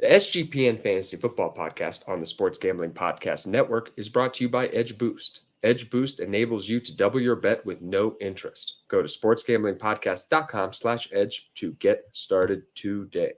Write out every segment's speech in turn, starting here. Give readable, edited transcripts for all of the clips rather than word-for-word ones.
The SGPN Fantasy Football Podcast on the Sports Gambling Podcast Network is brought to you by Edge Boost. Edge Boost enables you to double your bet with no interest. Go to sportsgamblingpodcast.com/edge to get started today.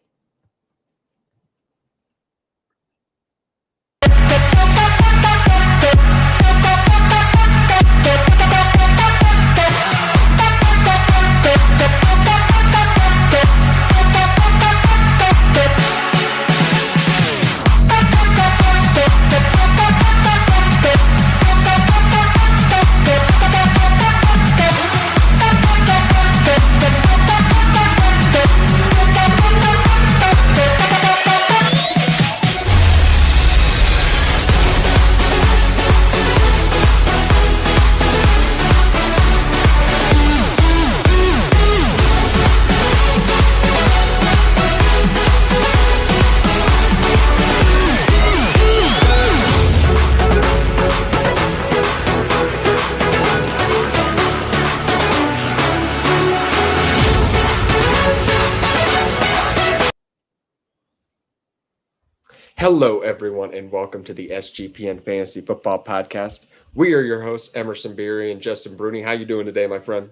Hello, everyone, and welcome to the SGPN Fantasy Football Podcast. We are your hosts, Emerson, Beery, and Justin Bruni. How you doing today, my friend?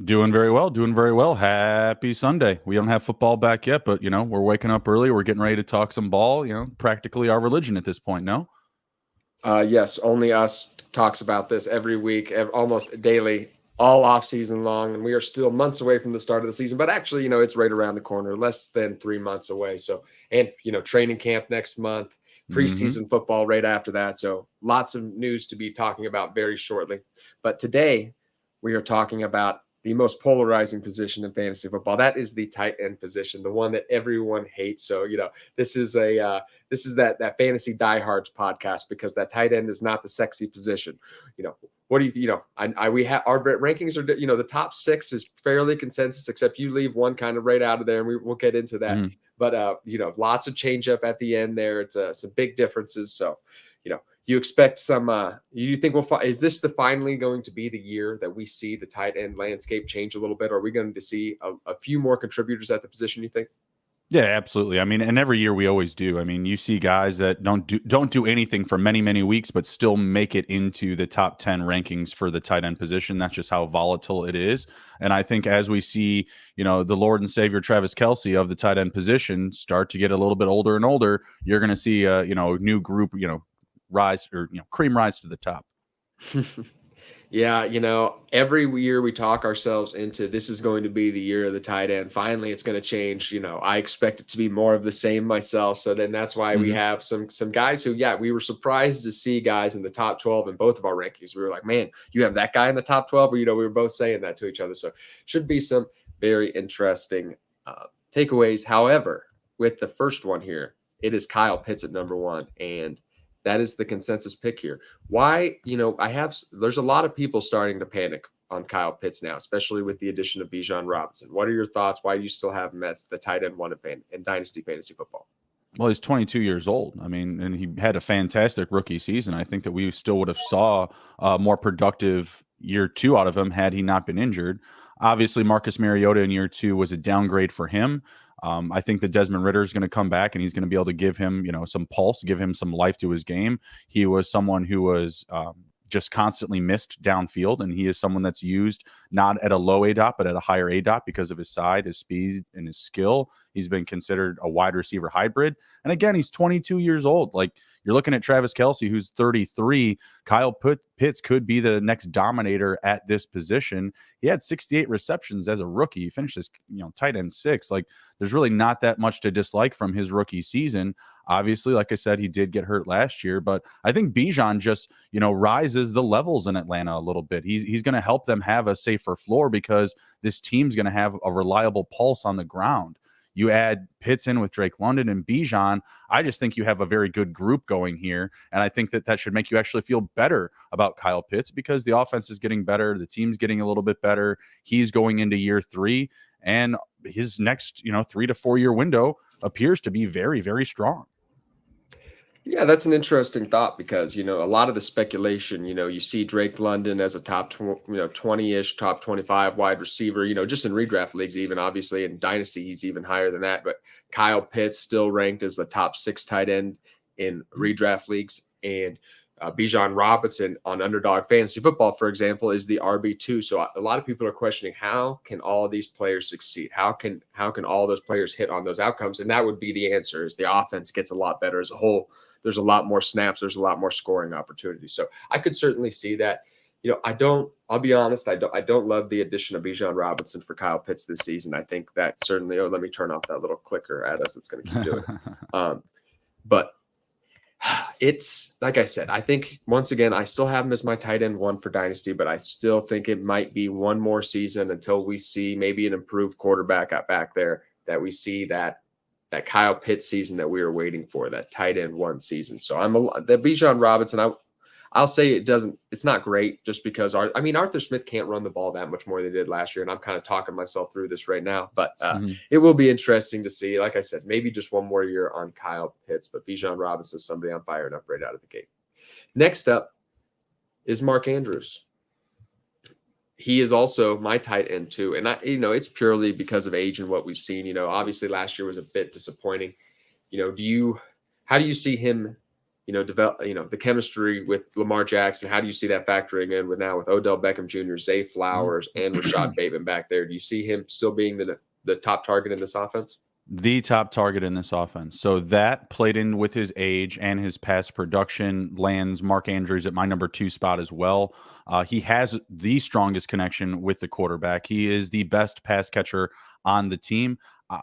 Doing very well. Happy Sunday. We don't have football back yet, but, we're waking up early. We're getting ready to talk some ball, practically our religion at this point, no? Yes, only us talks about this every week, almost daily, all off season long, and we are still months away from the start of the season, but actually, it's right around the corner, less than 3 months away. So, and, training camp next month, preseason football right after that. So lots of news to be talking about very shortly. But today we are talking about the most polarizing position in fantasy football. That is the tight end position, the one that everyone hates. So, this is that fantasy diehards podcast, because that tight end is not the sexy position. What do we have our rankings are, the top 6 is fairly consensus, except you leave one kind of right out of there, and we'll get into that. But, lots of change up at the end there. It's some big differences. So, you expect some, you think is this finally going to be the year that we see the tight end landscape change a little bit? Are we going to see a few more contributors at the position, you think? Yeah, absolutely. And every year we always do. You see guys that don't do anything for many, many weeks, but still make it into the top 10 rankings for the tight end position. That's just how volatile it is. And I think as we see, the Lord and Savior Travis Kelce of the tight end position start to get a little bit older and older, you're going to see a new group, rise, or cream rise to the top. Yeah, every year we talk ourselves into this is going to be the year of the tight end. Finally, it's going to change. I expect it to be more of the same myself. So then that's why we have some guys who, we were surprised to see guys in the top 12 in both of our rankings. We were like, man, you have that guy in the top 12, or, we were both saying that to each other. So should be some very interesting takeaways. However, with the first one here, it is Kyle Pitts at number 1. And that is the consensus pick here. Why, there's a lot of people starting to panic on Kyle Pitts now, especially with the addition of Bijan Robinson. What are your thoughts? Why do you still have him as the tight end 1 in Dynasty Fantasy Football? Well, he's 22 years old. And he had a fantastic rookie season. I think that we still would have saw a more productive year 2 out of him had he not been injured. Obviously, Marcus Mariota in year 2 was a downgrade for him. I think that Desmond Ridder is going to come back, and he's going to be able to give him, some pulse, give him some life to his game. He was someone who was just constantly missed downfield, and he is someone that's used not at a low ADOT, but at a higher ADOT because of his size, his speed, and his skill. He's been considered a wide receiver hybrid. And again, he's 22 years old. Like, you're looking at Travis Kelce, who's 33. Kyle Pitts could be the next dominator at this position. He had 68 receptions as a rookie. He finished as, tight end 6. Like, there's really not that much to dislike from his rookie season. Obviously, like I said, he did get hurt last year, but I think Bijan just, rises the levels in Atlanta a little bit. He's going to help them have a safer floor because this team's going to have a reliable pulse on the ground. You add Pitts in with Drake London and Bijan, I just think you have a very good group going here. And I think that should make you actually feel better about Kyle Pitts because the offense is getting better. The team's getting a little bit better. He's going into year 3, and his next, 3 to 4 year window appears to be very, very strong. Yeah, that's an interesting thought because, a lot of the speculation, you see Drake London as a top 20-ish, top 25 wide receiver, just in redraft leagues, even obviously in Dynasty, he's even higher than that. But Kyle Pitts still ranked as the top 6 tight end in redraft leagues. And Bijan Robinson on Underdog Fantasy Football, for example, is the RB2. So a lot of people are questioning, how can all of these players succeed? How can all those players hit on those outcomes? And that would be the answer: is the offense gets a lot better as a whole. There's a lot more snaps. There's a lot more scoring opportunities. So I could certainly see that. I'll be honest, I don't love the addition of Bijan Robinson for Kyle Pitts this season. I think that certainly, let me turn off that little clicker at us. It's going to keep doing it. But it's like I said, I think once again, I still have him as my tight end 1 for Dynasty, but I still think it might be one more season until we see maybe an improved quarterback out back there, that we see that Kyle Pitts season that we were waiting for, that tight end 1 season. So the Bijan Robinson, I'll say it's not great just because Arthur Smith can't run the ball that much more than they did last year. And I'm kind of talking myself through this right now, but it will be interesting to see. Like I said, maybe just one more year on Kyle Pitts, but Bijan Robinson is somebody I'm firing up right out of the gate. Next up is Mark Andrews. He is also my tight end too. And it's purely because of age and what we've seen. Obviously last year was a bit disappointing. How do you see him, develop, the chemistry with Lamar Jackson? How do you see that factoring in with Odell Beckham Jr., Zay Flowers, and Rashad Bateman back there? Do you see him still being the top target in this offense? The top target in this offense. So that played in with his age and his past production lands Mark Andrews at my number 2 spot as well. He has the strongest connection with the quarterback. He is the best pass catcher on the team.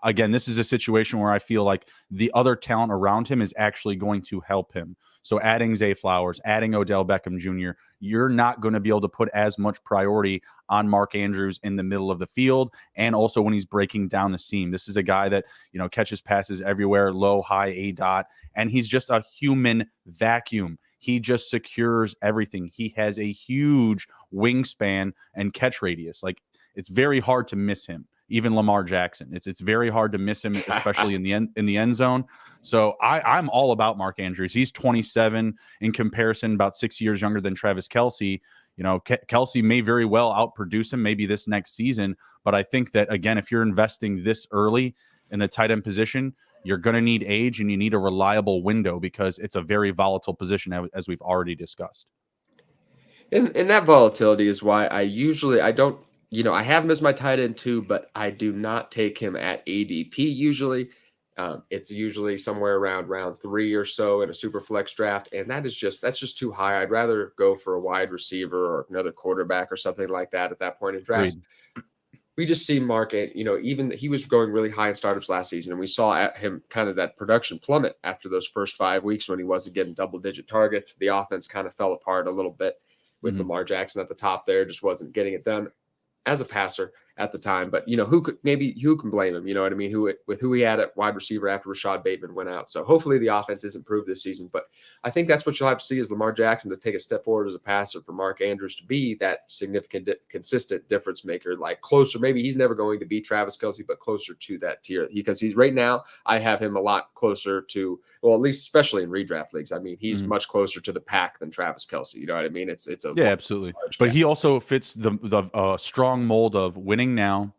Again, this is a situation where I feel like the other talent around him is actually going to help him. So adding Zay Flowers, adding Odell Beckham Jr., you're not going to be able to put as much priority on Mark Andrews in the middle of the field, and also when he's breaking down the seam. This is a guy that, catches passes everywhere, low, high, A dot, and he's just a human vacuum. He just secures everything. He has a huge wingspan and catch radius. Like, it's very hard to miss him. Even Lamar Jackson, it's very hard to miss him, especially in the end zone. So I'm all about Mark Andrews. He's 27 in comparison, about 6 years younger than Travis Kelce. Kelce may very well outproduce him maybe this next season, but I think that, again, if you're investing this early in the tight end position, you're going to need age and you need a reliable window because it's a very volatile position, as we've already discussed. And that volatility is why I don't. I have him as my tight end 2, but I do not take him at ADP usually. It's usually somewhere around round 3 or so in a super flex draft, and that's just too high. I'd rather go for a wide receiver or another quarterback or something like that at that point in drafts. We just see Mark, even he was going really high in startups last season, and we saw at him kind of that production plummet after those first 5 weeks when he wasn't getting double-digit targets. The offense kind of fell apart a little bit with Lamar Jackson at the top there, just wasn't getting it done as a passer at the time. But who can blame him? You know what I mean? Who he had at wide receiver after Rashad Bateman went out. So hopefully the offense is improved this season. But I think that's what you'll have to see is Lamar Jackson to take a step forward as a passer, for Mark Andrews to be that significant, consistent difference maker, like closer. Maybe he's never going to be Travis Kelce, but closer to that tier, because he's right now, I have him a lot closer to, well, at least especially in redraft leagues. I mean, he's much closer to the pack than Travis Kelce. You know what I mean? It's absolutely. But he also fits the strong mold of winning now,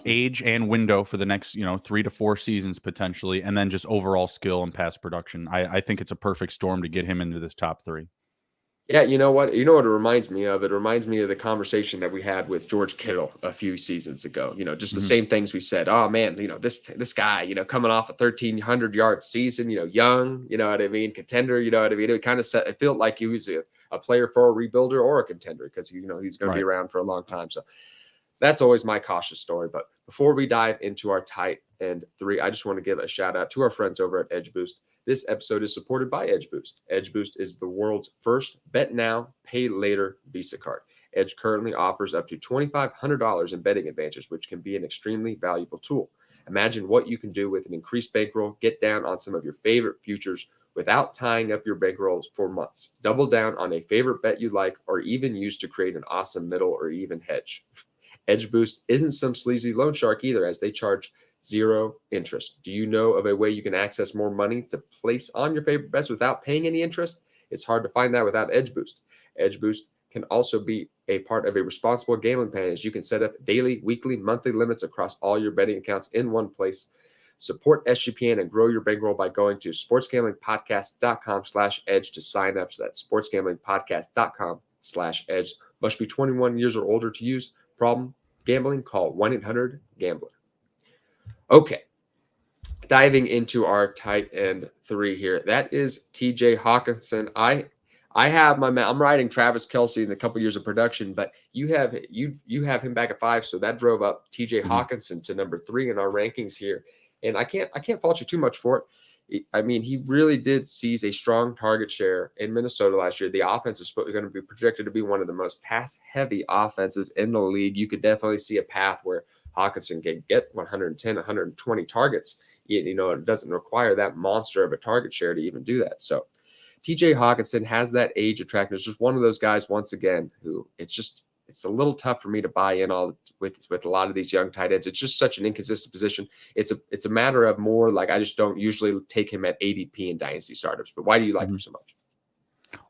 age and window for the next 3 to 4 seasons potentially, and then just overall skill and pass production. I think it's a perfect storm to get him into this top 3. Yeah, you know what? You know what it reminds me of? It reminds me of the conversation that we had with George Kittle a few seasons ago. Just the same things we said. Oh man, this guy, coming off a 1,300-yard season, young, you know what I mean, contender, you know what I mean. It kind of it felt like he was a player for a rebuilder or a contender, because he's going to be around for a long time. So that's always my cautious story. But before we dive into our tight end 3, I just want to give a shout out to our friends over at Edge Boost. This episode is supported by Edge Boost. Edge Boost is the world's first bet now, pay later Visa card. Edge currently offers up to $2,500 in betting advantages, which can be an extremely valuable tool. Imagine what you can do with an increased bankroll. Get down on some of your favorite futures without tying up your bankrolls for months. Double down on a favorite bet you like, or even use to create an awesome middle or even hedge. Edge Boost isn't some sleazy loan shark either, as they charge zero interest. Do you know of a way you can access more money to place on your favorite bets without paying any interest? It's hard to find that without Edge Boost. Edge Boost can also be a part of a responsible gambling plan, as you can set up daily, weekly, monthly limits across all your betting accounts in one place. Support SGPN and grow your bankroll by going to sportsgamblingpodcast.com/edge to sign up. So that's sportsgamblingpodcast.com/edge. Must be 21 years or older to use. Problem gambling? Call 1-800-GAMBLER. Okay, diving into our tight end 3 here. That is T.J. Hockenson. I'm riding Travis Kelce in a couple years of production, but you have him back at 5, so that drove up T.J. Hockenson to number 3 in our rankings here. And I can't fault you too much for it. I mean, he really did seize a strong target share in Minnesota last year. The offense is going to be projected to be one of the most pass-heavy offenses in the league. You could definitely see a path where Hockenson can get 110, 120 targets. It doesn't require that monster of a target share to even do that. So TJ Hockenson has that age attractiveness. Just one of those guys, once again, who it's a little tough for me to buy in with a lot of these young tight ends. It's just such an inconsistent position. It's a matter of more like I just don't usually take him at ADP in dynasty startups. But why do you like him so much?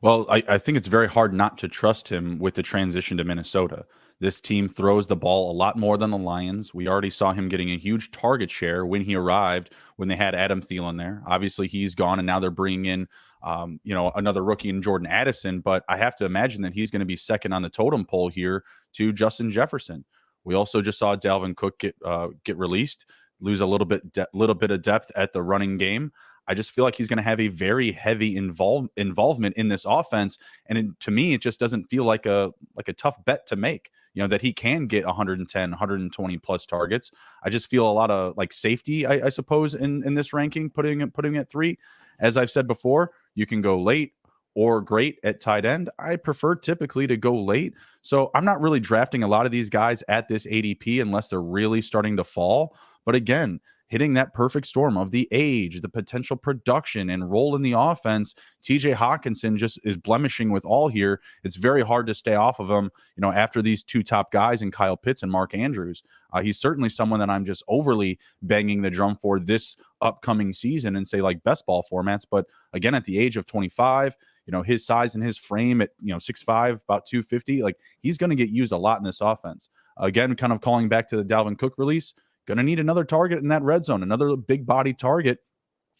Well, I think it's very hard not to trust him with the transition to Minnesota. This team throws the ball a lot more than the Lions. We already saw him getting a huge target share when he arrived, when they had Adam Thielen there. Obviously, he's gone, and now they're bringing in, another rookie in Jordan Addison. But I have to imagine that he's going to be second on the totem pole here to Justin Jefferson. We also just saw Dalvin Cook get released, lose a little bit of depth at the running game. I just feel like he's going to have a very heavy involvement in this offense. And to me, it just doesn't feel like a tough bet to make, that he can get 110, 120 plus targets. I just feel a lot of like safety, I suppose, in this ranking, putting it at 3. As I've said before, you can go late or great at tight end. I prefer typically to go late. So I'm not really drafting a lot of these guys at this ADP unless they're really starting to fall. But again, hitting that perfect storm of the age, the potential production, and role in the offense, TJ Hockenson just is blemishing with all here. It's very hard to stay off of him, after these 2 top guys in Kyle Pitts and Mark Andrews. He's certainly someone that I'm just overly banging the drum for this upcoming season and say like best ball formats. But again, at the age of 25, his size and his frame at, 6'5", about 250, like he's going to get used a lot in this offense. Again, kind of calling back to the Dalvin Cook release, going to need another target in that red zone, another big body target.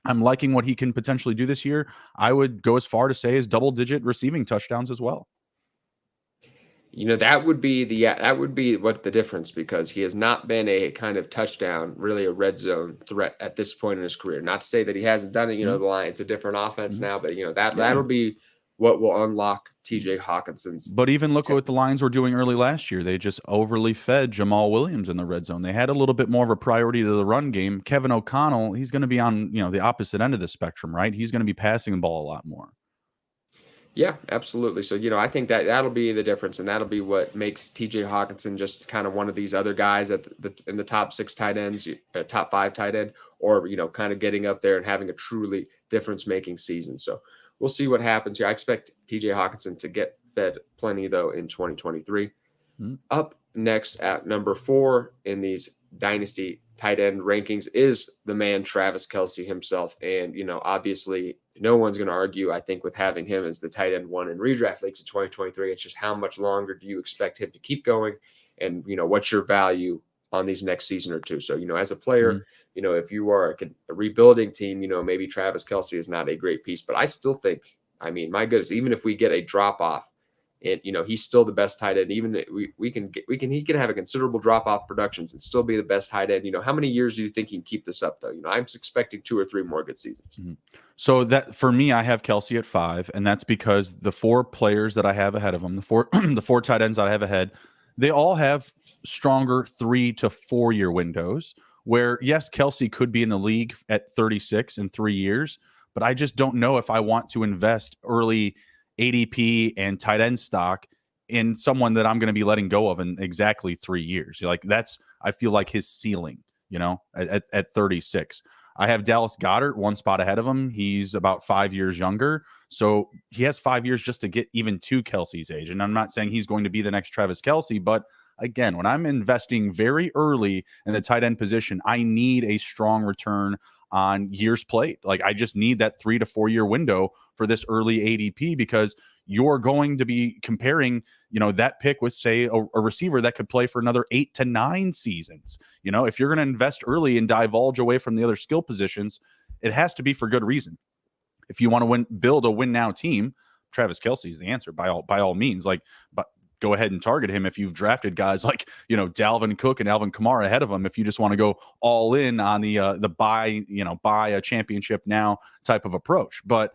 I'm liking what he can potentially do this year. I would go as far to say as double-digit receiving touchdowns as well. That would be what the difference, because he has not been a kind of touchdown, really a red zone threat at this point in his career. Not to say that he hasn't done it. The line, it's a different offense now, but that'll be what will unlock TJ Hawkinson's. But even look what the Lions were doing early last year. They just overly fed Jamal Williams in the red zone. They had a little bit more of a priority to the run game. Kevin O'Connell, he's going to be on, the opposite end of the spectrum, right? He's going to be passing the ball a lot more. Yeah, absolutely. So, I think that'll be the difference, and that'll be what makes TJ Hockenson just kind of one of these other guys in the top 6 tight ends, top 5 tight end, or, kind of getting up there and having a truly difference-making season. So we'll see what happens here. I expect TJ Hockenson to get fed plenty, though, in 2023. Up next at number 4 in these Dynasty tight end rankings is the man Travis Kelce himself. And, obviously no one's going to argue, I think, with having him as the tight end 1 in redraft leagues in 2023. It's just how much longer do you expect him to keep going? And, what's your value on these next season or two? So, as a player, if you are a rebuilding team, maybe Travis Kelce is not a great piece, but I still think, my goodness, even if we get a drop off, and he's still the best tight end. Even he can have a considerable drop off productions and still be the best tight end. How many years do you think he can keep this up though? I'm expecting 2 or 3 more good seasons. So that for me, I have Kelce at 5, and that's because the 4 players that I have ahead of him, the four tight ends that I have ahead, they all have stronger 3 to 4 year windows. Where yes, Kelce could be in the league at 36 in 3 years, but I just don't know if I want to invest early ADP and tight end stock in someone that I'm going to be letting go of in exactly 3 years. I feel like his ceiling, at 36. I have Dallas Goedert 1 spot ahead of him. He's about 5 years younger. So he has 5 years just to get even to Kelce's age. And I'm not saying he's going to be the next Travis Kelce, but again, when I'm investing very early in the tight end position, I need a strong return on years played. Like I just need that 3 to 4 year window for this early ADP, because you're going to be comparing, that pick with, say, a receiver that could play for another 8 to 9 seasons. If you're going to invest early and divulge away from the other skill positions, it has to be for good reason. If you want to build a win now team, Travis Kelce is the answer by all means. But go ahead and target him if you've drafted guys like, Dalvin Cook and Alvin Kamara ahead of him. If you just want to go all in on the buy a championship now type of approach. But,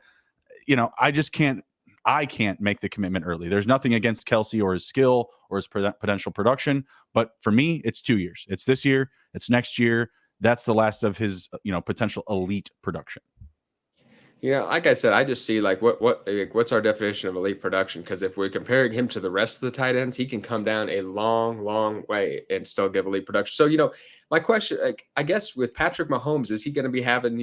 I can't make the commitment early. There's nothing against Kelce or his skill or his potential production. But for me, it's 2 years. It's this year. It's next year. That's the last of his, potential elite production. Like I said, I just see what's our definition of elite production? Because if we're comparing him to the rest of the tight ends, he can come down a long, long way and still give elite production. So, my question, I guess with Patrick Mahomes, is he going to be having,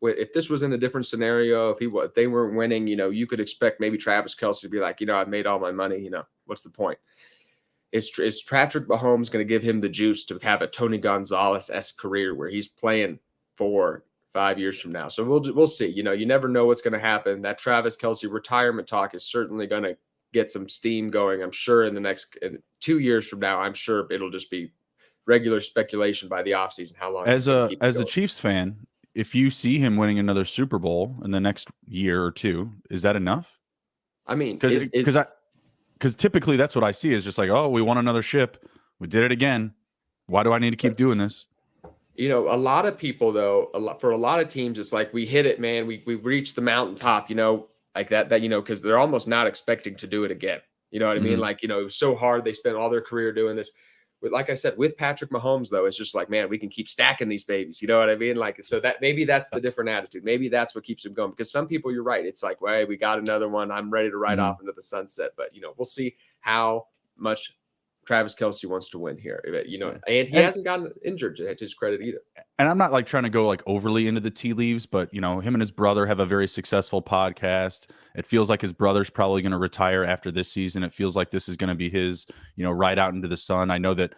if this was in a different scenario, if they weren't winning, you could expect maybe Travis Kelce to be like, I've made all my money, what's the point? Is Patrick Mahomes going to give him the juice to have a Tony Gonzalez-esque career where he's playing 4-5 years from now? So we'll see. You never know what's going to happen. That Travis Kelce retirement talk is certainly going to get some steam going. I'm sure in 2 years from now, I'm sure it'll just be regular speculation by the offseason how long. As a Chiefs fan, if you see him winning another Super Bowl in the next year or two, is that enough? I mean, because typically that's what I see is just like, oh, we won another ship. We did it again. Why do I need to keep doing this? A lot of people, though, for a lot of teams, it's like we hit it, man. We reached the mountaintop, like that, because they're almost not expecting to do it again. You know what I mean? Like, it was so hard. They spent all their career doing this. But like I said, with Patrick Mahomes, though, it's just like, man, we can keep stacking these babies. You know what I mean? Like, so that maybe that's the different attitude. Maybe that's what keeps him going. Because some people, you're right. It's like, well, we got another one. I'm ready to ride off into the sunset. But, we'll see how much Travis Kelce wants to win here, and he hasn't gotten injured to his credit either. And I'm not trying to go overly into the tea leaves, but him and his brother have a very successful podcast. It feels like his brother's probably going to retire after this season. It feels like this is going to be his, ride out into the sun. I know that,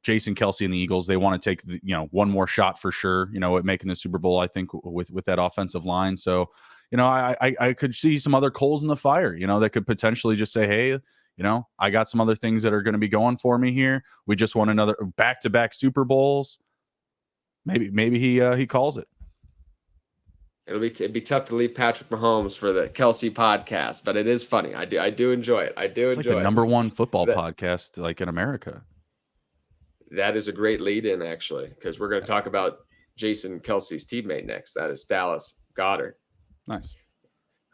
Jason Kelce and the Eagles, they want to take one more shot for sure, at making the Super Bowl, I think with that offensive line. So, I could see some other coals in the fire, that could potentially just say, hey, I got some other things that are going to be going for me here. We just won another back-to-back Super Bowls. Maybe he calls it. It'd be tough to leave Patrick Mahomes for the Kelce podcast, but it is funny. I do enjoy it. It's the number one football podcast in America. That is a great lead-in, actually, because we're going to talk about Jason Kelce's teammate next. That is Dallas Goedert. Nice.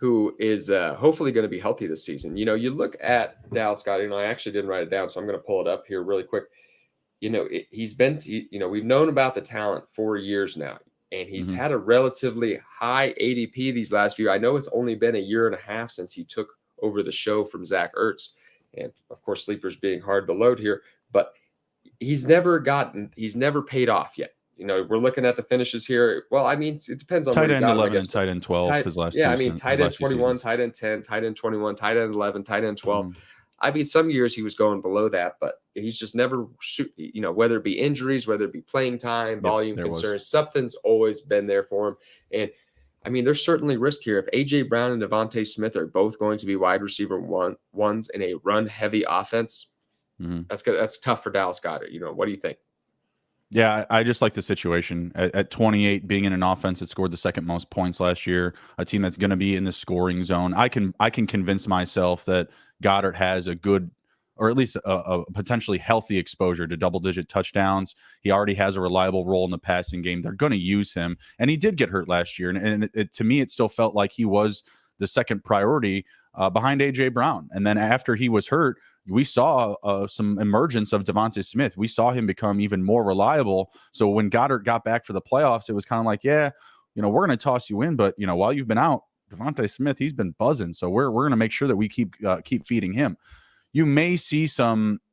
Who is hopefully going to be healthy this season. You look at Dallas Goedert, I actually didn't write it down, so I'm going to pull it up here really quick. We've known about the talent for years now, and he's had a relatively high ADP these last few. I know it's only been a year and a half since he took over the show from Zach Ertz, and of course, sleepers being hard to load here, but he's never paid off yet. We're looking at the finishes here. Well, I mean, it depends on tight end 11 and tight end 12 his last. Yeah, I mean, tight end 21, tight end 10, tight end 21, tight end 11, tight end 12. I mean, some years he was going below that, but he's just never whether it be injuries, whether it be playing time, volume concerns, something's always been there for him. And I mean, there's certainly risk here. If AJ Brown and Devontae Smith are both going to be wide receiver ones in a run heavy offense, that's tough for Dallas Goedert. What do you think? Yeah, I just like the situation at 28, being in an offense that scored the second most points last year, a team that's going to be in the scoring zone. I can convince myself that Goddard has a good, or at least a potentially healthy exposure to double-digit touchdowns. He already has a reliable role in the passing game. They're going to use him, and he did get hurt last year. And to me, it still felt like he was the second priority behind A.J. Brown. And then after he was hurt, we saw some emergence of Devontae Smith. We saw him become even more reliable. So when Goddard got back for the playoffs, it was kind of like, yeah, we're going to toss you in. But, while you've been out, Devontae Smith, he's been buzzing. So we're going to make sure that we keep feeding him. You may see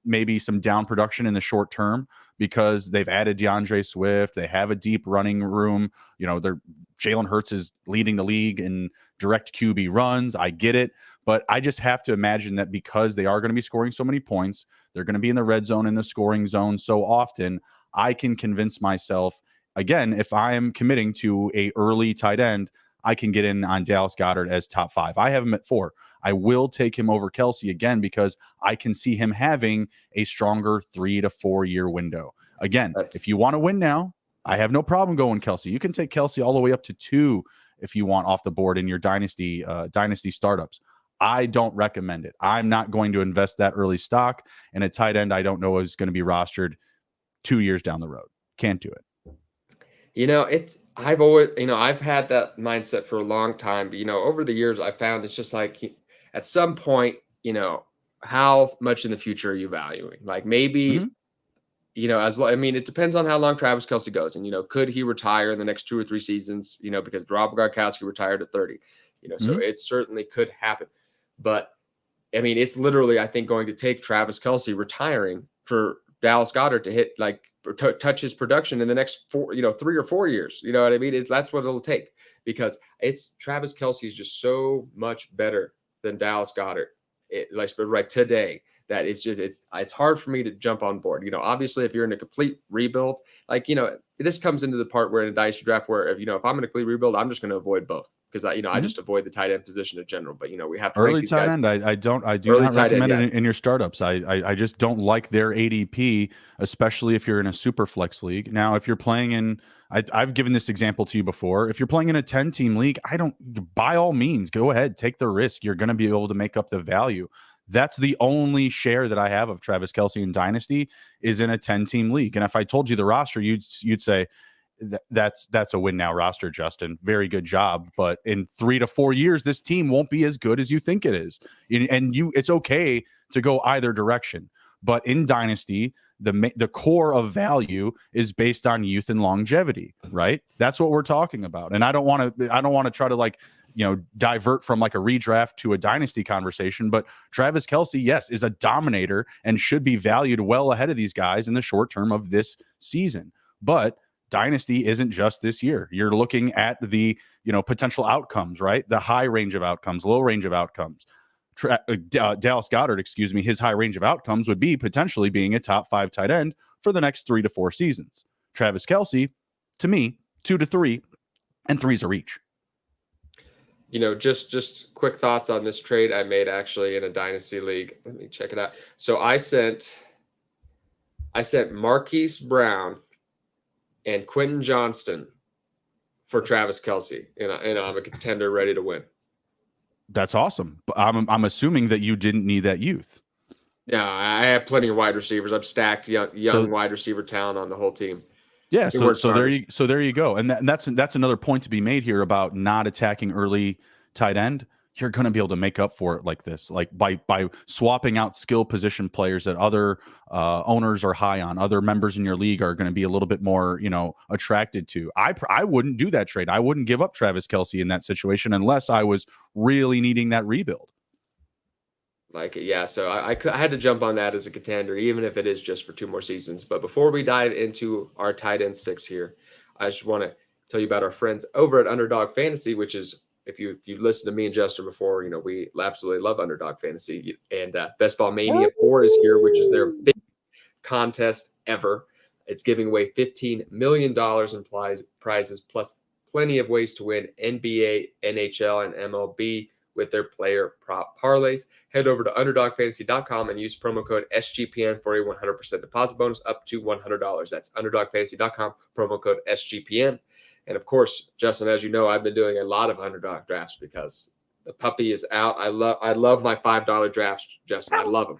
maybe some down production in the short term because they've added DeAndre Swift. They have a deep running room. Jalen Hurts is leading the league in direct QB runs. I get it. But I just have to imagine that because they are going to be scoring so many points, they're going to be in the red zone, in the scoring zone so often, I can convince myself, again, if I am committing to a early tight end, I can get in on Dallas Goedert as top 5. I have him at 4. I will take him over Kelce again because I can see him having a stronger 3 to 4 year window. Again, if you want to win now, I have no problem going Kelce. You can take Kelce all the way up to 2 if you want off the board in your dynasty startups. I don't recommend it. I'm not going to invest that early stock in a tight end I don't know is going to be rostered 2 years down the road. Can't do it. I've always, I've had that mindset for a long time, but, over the years I found it's just like at some point, how much in the future are you valuing? Like maybe, it depends on how long Travis Kelce goes. And, could he retire in the next 2 or 3 seasons, because Rob Gronkowski retired at 30, so it certainly could happen. But it's literally, I think, going to take Travis Kelce retiring for Dallas Goedert to hit touch his production in the next 3 or 4 years. You know what I mean? That's what it'll take, because Travis Kelce is just so much better than Dallas Goedert. Right today, that it's hard for me to jump on board. Obviously, if you're in a complete rebuild, this comes into the part where in a dynasty draft where if I'm in a complete rebuild, I'm just going to avoid both. Because I just avoid the tight end position in general. But we have to early tight end. I do not recommend it in your startups. I just don't like their ADP, especially if you're in a super flex league. Now, if you're playing in, I've given this example to you before. If you're playing in a 10-team league, by all means, go ahead, take the risk. You're going to be able to make up the value. That's the only share that I have of Travis Kelce in Dynasty is in a 10-team league. And if I told you the roster, you'd say, that's a win now roster, Justin. Very good job. But in 3 to 4 years, this team won't be as good as you think it is. And it's okay to go either direction. But in Dynasty, the core of value is based on youth and longevity, right? That's what we're talking about. And I don't want to try to divert from like a redraft to a dynasty conversation. But Travis Kelce, yes, is a dominator and should be valued well ahead of these guys in the short term of this season. But Dynasty isn't just this year. You're looking at the potential outcomes, right? The high range of outcomes, low range of outcomes. Dallas Goedert, his high range of outcomes would be potentially being a top 5 tight end for the next 3 to 4 seasons. Travis Kelce, to me, 2 to 3, and 3's a reach. Just quick thoughts on this trade I made actually in a dynasty league. Let me check it out. So I sent Marquise Brown and Quentin Johnston for Travis Kelce, and I'm a contender ready to win. That's awesome. But I'm assuming that you didn't need that youth. Yeah, I have plenty of wide receivers. I've stacked young wide receiver talent on the whole team. Yeah, so there you go, and that's another point to be made here about not attacking early tight end. You're going to be able to make up for it like this, like by swapping out skill position players that other owners are high on, other members in your league are going to be a little bit more, attracted to. I wouldn't do that trade. I wouldn't give up Travis Kelce in that situation unless I was really needing that rebuild. So I had to jump on that as a contender, even if it is just for 2 more seasons. But before we dive into our tight end 6 here, I just want to tell you about our friends over at Underdog Fantasy, which is, if you've listened to me and Justin before, we absolutely love Underdog Fantasy. And Best Ball Mania 4 is here, which is their big contest ever. It's giving away $15 million in prizes, plus plenty of ways to win NBA, NHL, and MLB with their player prop parlays. Head over to UnderdogFantasy.com and use promo code SGPN for a 100% deposit bonus up to $100. That's UnderdogFantasy.com, promo code SGPN. And of course, Justin, as you know, I've been doing a lot of underdog drafts because the puppy is out. I love my $5 drafts, Justin. I love them.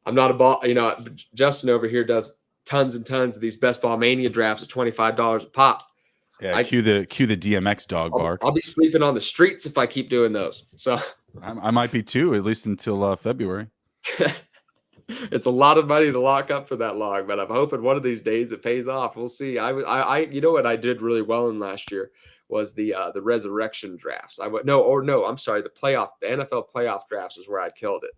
I'm not a ball. Justin over here does tons and tons of these Best Ball Mania drafts at $25 a pop. Yeah, cue the DMX dog bark. I'll be sleeping on the streets if I keep doing those. So I might be too, at least until February. It's a lot of money to lock up for that long, but I'm hoping one of these days it pays off. We'll see. What I did really well in last year was the resurrection drafts. The NFL playoff drafts is where I killed it.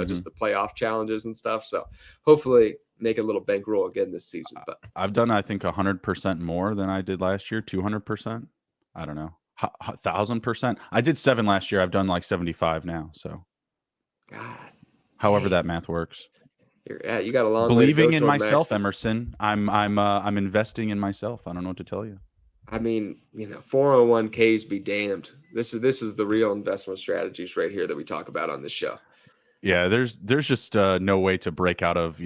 Just the playoff challenges and stuff. So hopefully make a little bankroll again this season. But I've done, I think, 100% more than I did last year, 200%. I don't know. 1,000%. I did 7 last year. I've done like 75 now. So God, however dang. that math works. You got a long way to go Believing in toward myself, maxing. Emerson. I'm investing in myself. I don't know what to tell you. I mean, 401ks be damned. This is the real investment strategies right here that we talk about on this show. Yeah, there's just no way to break out of,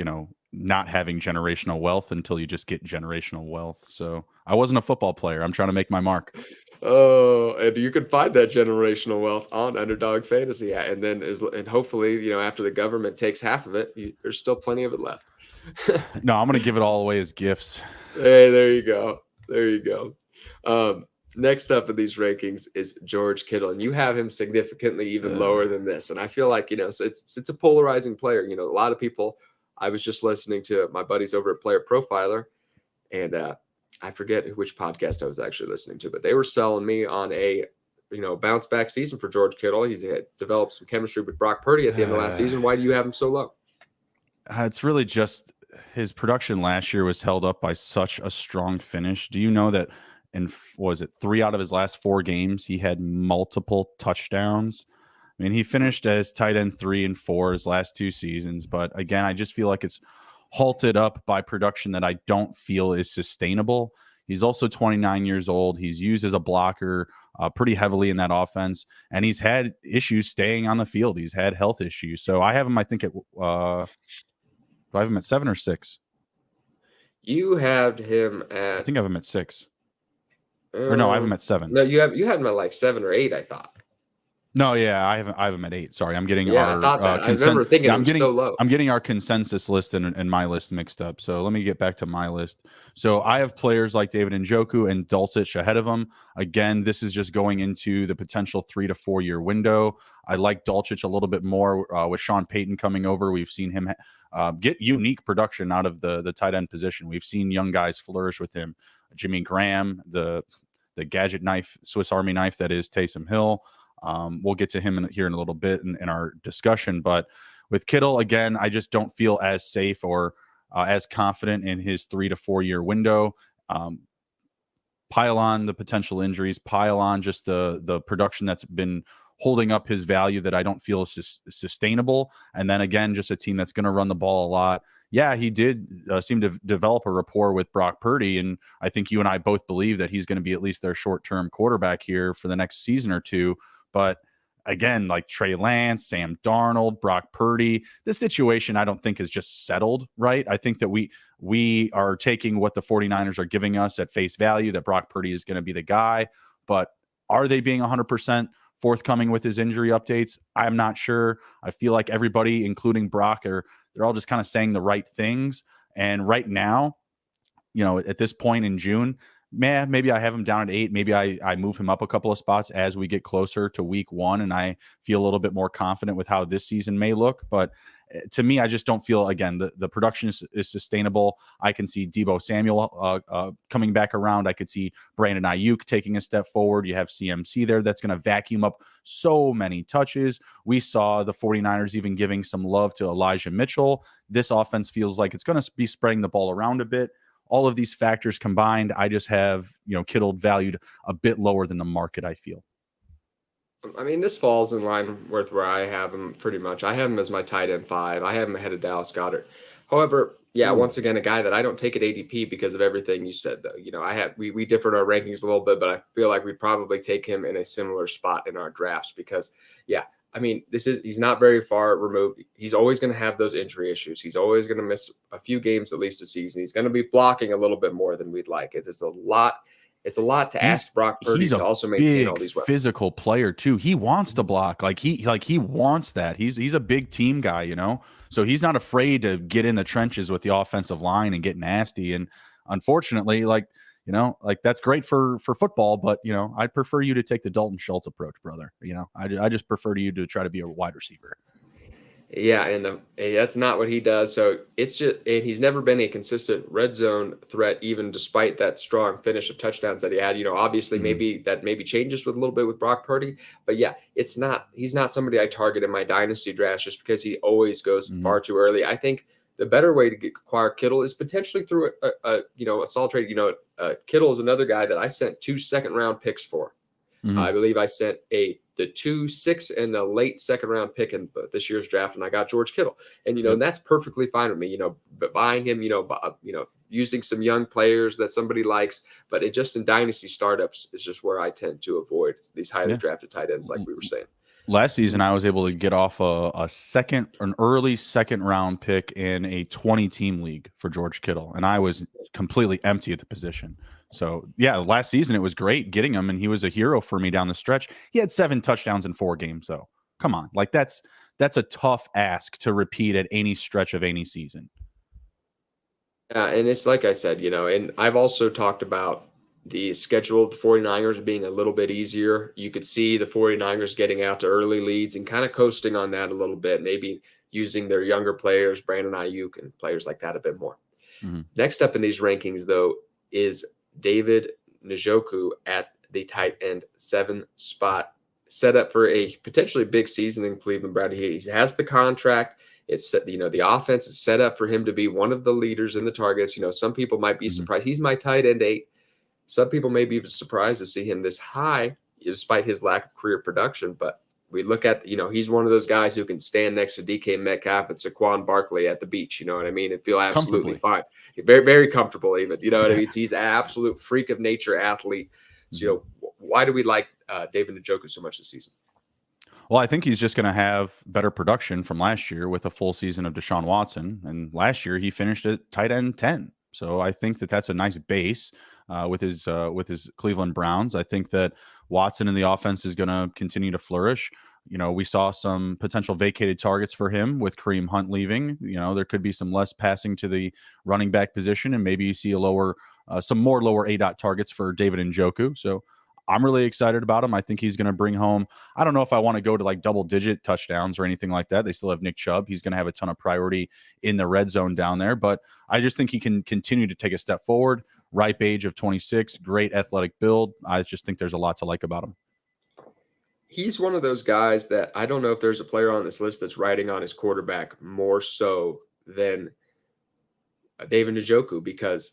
not having generational wealth until you just get generational wealth. So I wasn't a football player. I'm trying to make my mark. Oh, and you can find that generational wealth on Underdog Fantasy, and then hopefully, after the government takes half of it, there's still plenty of it left. No, I'm going to give it all away as gifts. Hey, there you go. There you go. Next up in these rankings is George Kittle, and you have him significantly even lower than this. And I feel like, so it's a polarizing player. A lot of people, I was just listening to my buddies over at Player Profiler, and I forget which podcast I was actually listening to, but they were selling me on a, bounce back season for George Kittle. He's had developed some chemistry with Brock Purdy at the end of last season. Why do you have him so low? It's really just his production last year was held up by such a strong finish. Do you know that in, was it 3 out of his last 4 games, he had multiple touchdowns? I mean, he finished as tight end 3 and 4 his last 2 seasons. But again, I just feel like it's halted up by production that I don't feel is sustainable. He's also 29 years old. He's used as a blocker pretty heavily in that offense, and he's had issues staying on the field. He's had health issues. So I have him, I think, at do I have him at 7 or 6? You had him at, I think I have him at 6. Or no, I have him at 7. No, you had him at like 7 or 8, I thought. No, yeah, I have him at 8. Sorry, I'm getting I thought that. I remember thinking it was so low. I'm getting our consensus list and my list mixed up. So let me get back to my list. So I have players like David Njoku and Dulcich ahead of him. Again, this is just going into the potential 3 to 4 year window. I like Dulcich a little bit more with Sean Payton coming over. We've seen him get unique production out of the tight end position. We've seen young guys flourish with him. Jimmy Graham, the gadget knife, Swiss Army knife that is Taysom Hill. We'll get to him here in a little bit in our discussion. But with Kittle, again, I just don't feel as safe or as confident in his 3 to 4 year window. Pile on the potential injuries, pile on just the production that's been holding up his value that I don't feel is sustainable. And then again, just a team that's going to run the ball a lot. Yeah, he did seem to develop a rapport with Brock Purdy, and I think you and I both believe that he's going to be at least their short-term quarterback here for the next season or two. But again, like Trey Lance, Sam Darnold, Brock Purdy, this situation I don't think is just settled, right? I think that we are taking what the 49ers are giving us at face value, that Brock Purdy is going to be the guy. But are they being 100% forthcoming with his injury updates? I'm not sure. I feel like everybody, including Brock, they're all just kind of saying the right things. And right now, at this point in June, maybe I have him down at 8. Maybe I move him up a couple of spots as we get closer to week 1 and I feel a little bit more confident with how this season may look. But to me, I just don't feel, again, the production is sustainable. I can see Deebo Samuel coming back around. I could see Brandon Ayuk taking a step forward. You have CMC there that's going to vacuum up so many touches. We saw the 49ers even giving some love to Elijah Mitchell. This offense feels like it's going to be spreading the ball around a bit. All of these factors combined, I just have, Kittle valued a bit lower than the market, I feel. I mean, this falls in line with where I have him pretty much. I have him as my tight end 5. I have him ahead of Dallas Goedert. However, once again, a guy that I don't take at ADP because of everything you said, though. We differed our rankings a little bit, but I feel like we'd probably take him in a similar spot in our drafts because, I mean, he's not very far removed. He's always going to have those injury issues. He's always going to miss a few games at least a season. He's going to be blocking a little bit more than we'd like. It's a lot. It's a lot to ask Brock Purdy to also maintain all these weapons. Physical player too. He wants to block. He wants that. He's a big team guy, So he's not afraid to get in the trenches with the offensive line and get nasty. And unfortunately, that's great for football, but I'd prefer you to take the Dalton Schultz approach, brother. I just prefer you to try to be a wide receiver. Yeah, and that's not what he does. So it's just, and he's never been a consistent red zone threat, even despite that strong finish of touchdowns that he had. Obviously maybe changes with a little bit with Brock Purdy, but he's not somebody I target in my dynasty draft just because he always goes far too early. I think the better way to acquire Kittle is potentially through a solid trade. Kittle is another guy that I sent 2 second-round picks for. I believe I sent the 2, 6, and a late second round pick in this year's draft, and I got George Kittle. And and that's perfectly fine with me. But buying him, using some young players that somebody likes, but it just in dynasty startups is just where I tend to avoid these highly drafted tight ends, like we were saying. Last season, I was able to get off an early second round pick in a 20-team league for George Kittle, and I was completely empty at the position. So, last season it was great getting him, and he was a hero for me down the stretch. He had 7 touchdowns in 4 games, though. Come on, like that's a tough ask to repeat at any stretch of any season. And it's like I said, and I've also talked about the schedule of the 49ers being a little bit easier. You could see the 49ers getting out to early leads and kind of coasting on that a little bit, maybe using their younger players, Brandon Ayuk and players like that a bit more. Next up in these rankings, though, is David Njoku at the tight end 7 spot, set up for a potentially big season in Cleveland. Brad, he has the contract. It's set, the offense is set up for him to be one of the leaders in the targets. Some people might be surprised. He's my tight end 8. Some people may be surprised to see him this high, despite his lack of career production. But we look at, he's one of those guys who can stand next to DK Metcalf and Saquon Barkley at the beach. You know what I mean? And feel absolutely fine. Very, very comfortable even. You know what I mean? He's an absolute freak of nature athlete. So, why do we like David Njoku so much this season? Well, I think he's just going to have better production from last year with a full season of Deshaun Watson. And last year he finished at tight end 10. So I think that that's a nice base with his Cleveland Browns. I think that Watson in the offense is going to continue to flourish. We saw some potential vacated targets for him with Kareem Hunt leaving. There could be some less passing to the running back position, and maybe you see some more lower ADOT targets for David Njoku. So I'm really excited about him. I think he's going to bring home. I don't know if I want to go to like double-digit touchdowns or anything like that. They still have Nick Chubb. He's going to have a ton of priority in the red zone down there, but I just think he can continue to take a step forward. Ripe age of 26, great athletic build. I just think there's a lot to like about him. He's one of those guys that I don't know if there's a player on this list that's riding on his quarterback more so than David Njoku, because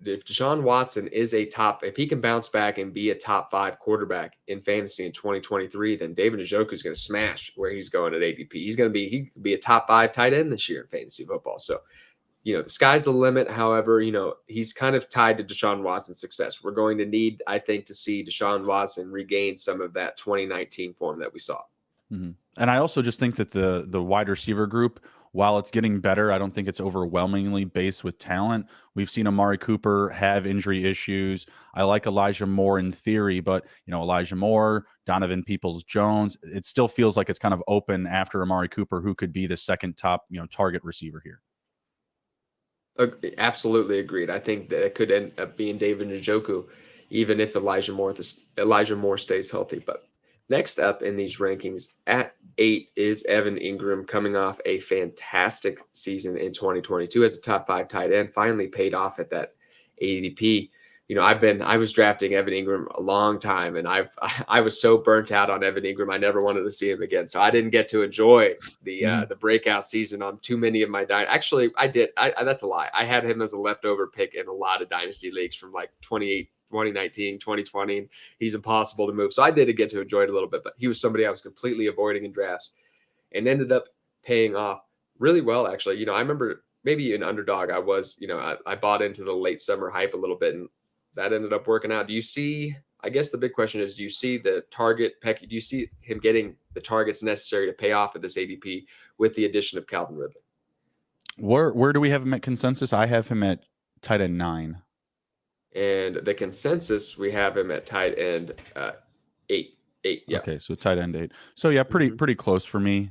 if Deshaun Watson is if he can bounce back and be a top 5 quarterback in fantasy in 2023, then David Njoku is going to smash where he's going at ADP. He could be a top 5 tight end this year in fantasy football. So, the sky's the limit. However, he's kind of tied to Deshaun Watson's success. We're going to need, I think, to see Deshaun Watson regain some of that 2019 form that we saw. And I also just think that the wide receiver group, while it's getting better, I don't think it's overwhelmingly based with talent. We've seen Amari Cooper have injury issues. I like Elijah Moore in theory, but Elijah Moore, Donovan Peoples-Jones, it still feels like it's kind of open after Amari Cooper, who could be the second top target receiver here. Absolutely agreed. I think that it could end up being David Njoku, even if Elijah Moore stays healthy. But next up in these rankings at 8 is Evan Ingram, coming off a fantastic season in 2022 as a top 5 tight end, finally paid off at that ADP. I was drafting Evan Ingram a long time, and I was so burnt out on Evan Ingram. I never wanted to see him again. So I didn't get to enjoy the breakout season on too many of my Actually, I did. That's a lie. I had him as a leftover pick in a lot of dynasty leagues from like 2019, 2020. And he's impossible to move. So I did get to enjoy it a little bit, but he was somebody I was completely avoiding in drafts and ended up paying off really well, actually. I remember maybe an underdog. I was, I bought into the late summer hype a little bit, and that ended up working out. Do you see, I guess the big question is, do you see the target peck? Do you see him getting the targets necessary to pay off at this ADP with the addition of Calvin Ridley? Where do we have him at consensus? I have him at tight end 9. And the consensus, we have him at tight end 8. Yeah. Okay, so tight end 8. So yeah, pretty close for me.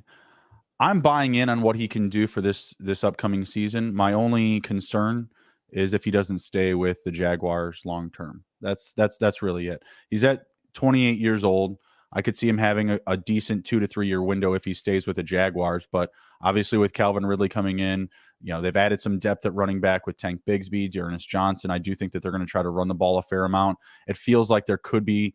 I'm buying in on what he can do for this upcoming season. My only concern is if he doesn't stay with the Jaguars long term. That's really it. He's at 28 years old. I could see him having a decent 2 to 3 year window if he stays with the Jaguars. But obviously with Calvin Ridley coming in, they've added some depth at running back with Tank Bigsby, Dearness Johnson. I do think that they're going to try to run the ball a fair amount. It feels like there could be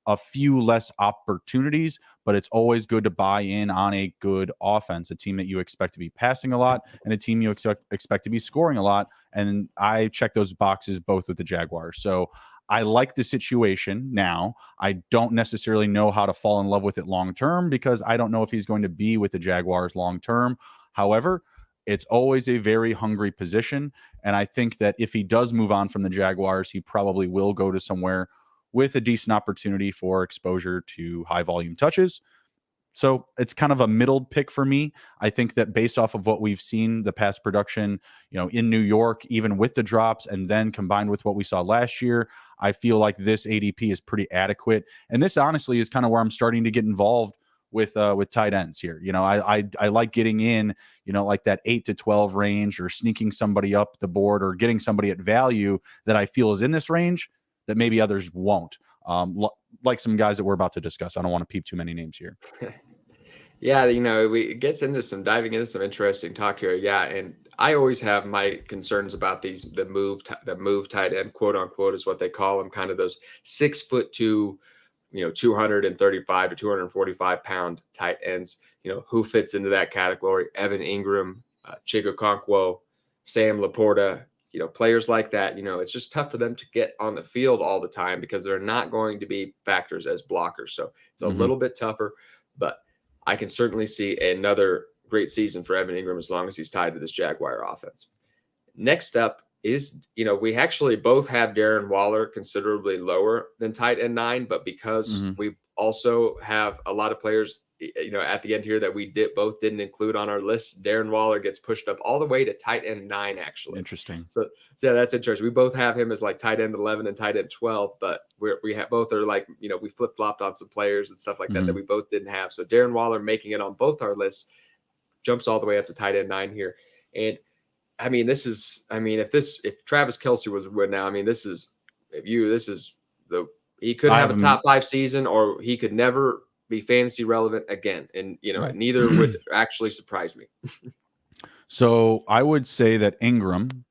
a few less opportunities, but it's always good to buy in on a good offense, a team that you expect to be passing a lot and a team you expect to be scoring a lot. And I check those boxes both with the Jaguars. So I like the situation now. I don't necessarily know how to fall in love with it long term because I don't know if he's going to be with the Jaguars long term. However, it's always a very hungry position. And I think that if he does move on from the Jaguars, he probably will go to somewhere with a decent opportunity for exposure to high volume touches. So it's kind of a middle pick for me. I think that based off of what we've seen, the past production, in New York, even with the drops, and then combined with what we saw last year, I feel like this ADP is pretty adequate. And this honestly is kind of where I'm starting to get involved with tight ends here. I like getting in, like that 8 to 12 range, or sneaking somebody up the board, or getting somebody at value that I feel is in this range that maybe others won't. Like some guys that we're about to discuss. I don't want to peep too many names here. Yeah, it gets into diving into some interesting talk here. Yeah, and I always have my concerns about the move tight end, quote unquote, is what they call them, kind of those 6'2", 235 to 245 pound tight ends. Who fits into that category? Evan Ingram, Chigokonkwo, Sam Laporta. Players like that. It's just tough for them to get on the field all the time because they're not going to be factors as blockers. So it's a little bit tougher, but I can certainly see another great season for Evan Ingram as long as he's tied to this Jaguar offense. Next up is, we actually both have Darren Waller considerably lower than tight end 9, but because we also have a lot of players, at the end here that we both didn't include on our list, Darren Waller gets pushed up all the way to tight end 9, actually. Interesting. So yeah, that's interesting. We both have him as like tight end 11 and tight end 12, but we have both are like, we flip-flopped on some players and stuff like that we both didn't have. So Darren Waller making it on both our lists jumps all the way up to tight end 9 here. And I mean, if Travis Kelce was win now, he could have a top 5 season, or he could never be fantasy relevant again. And, right. Neither would actually surprise me. So I would say that Ingram,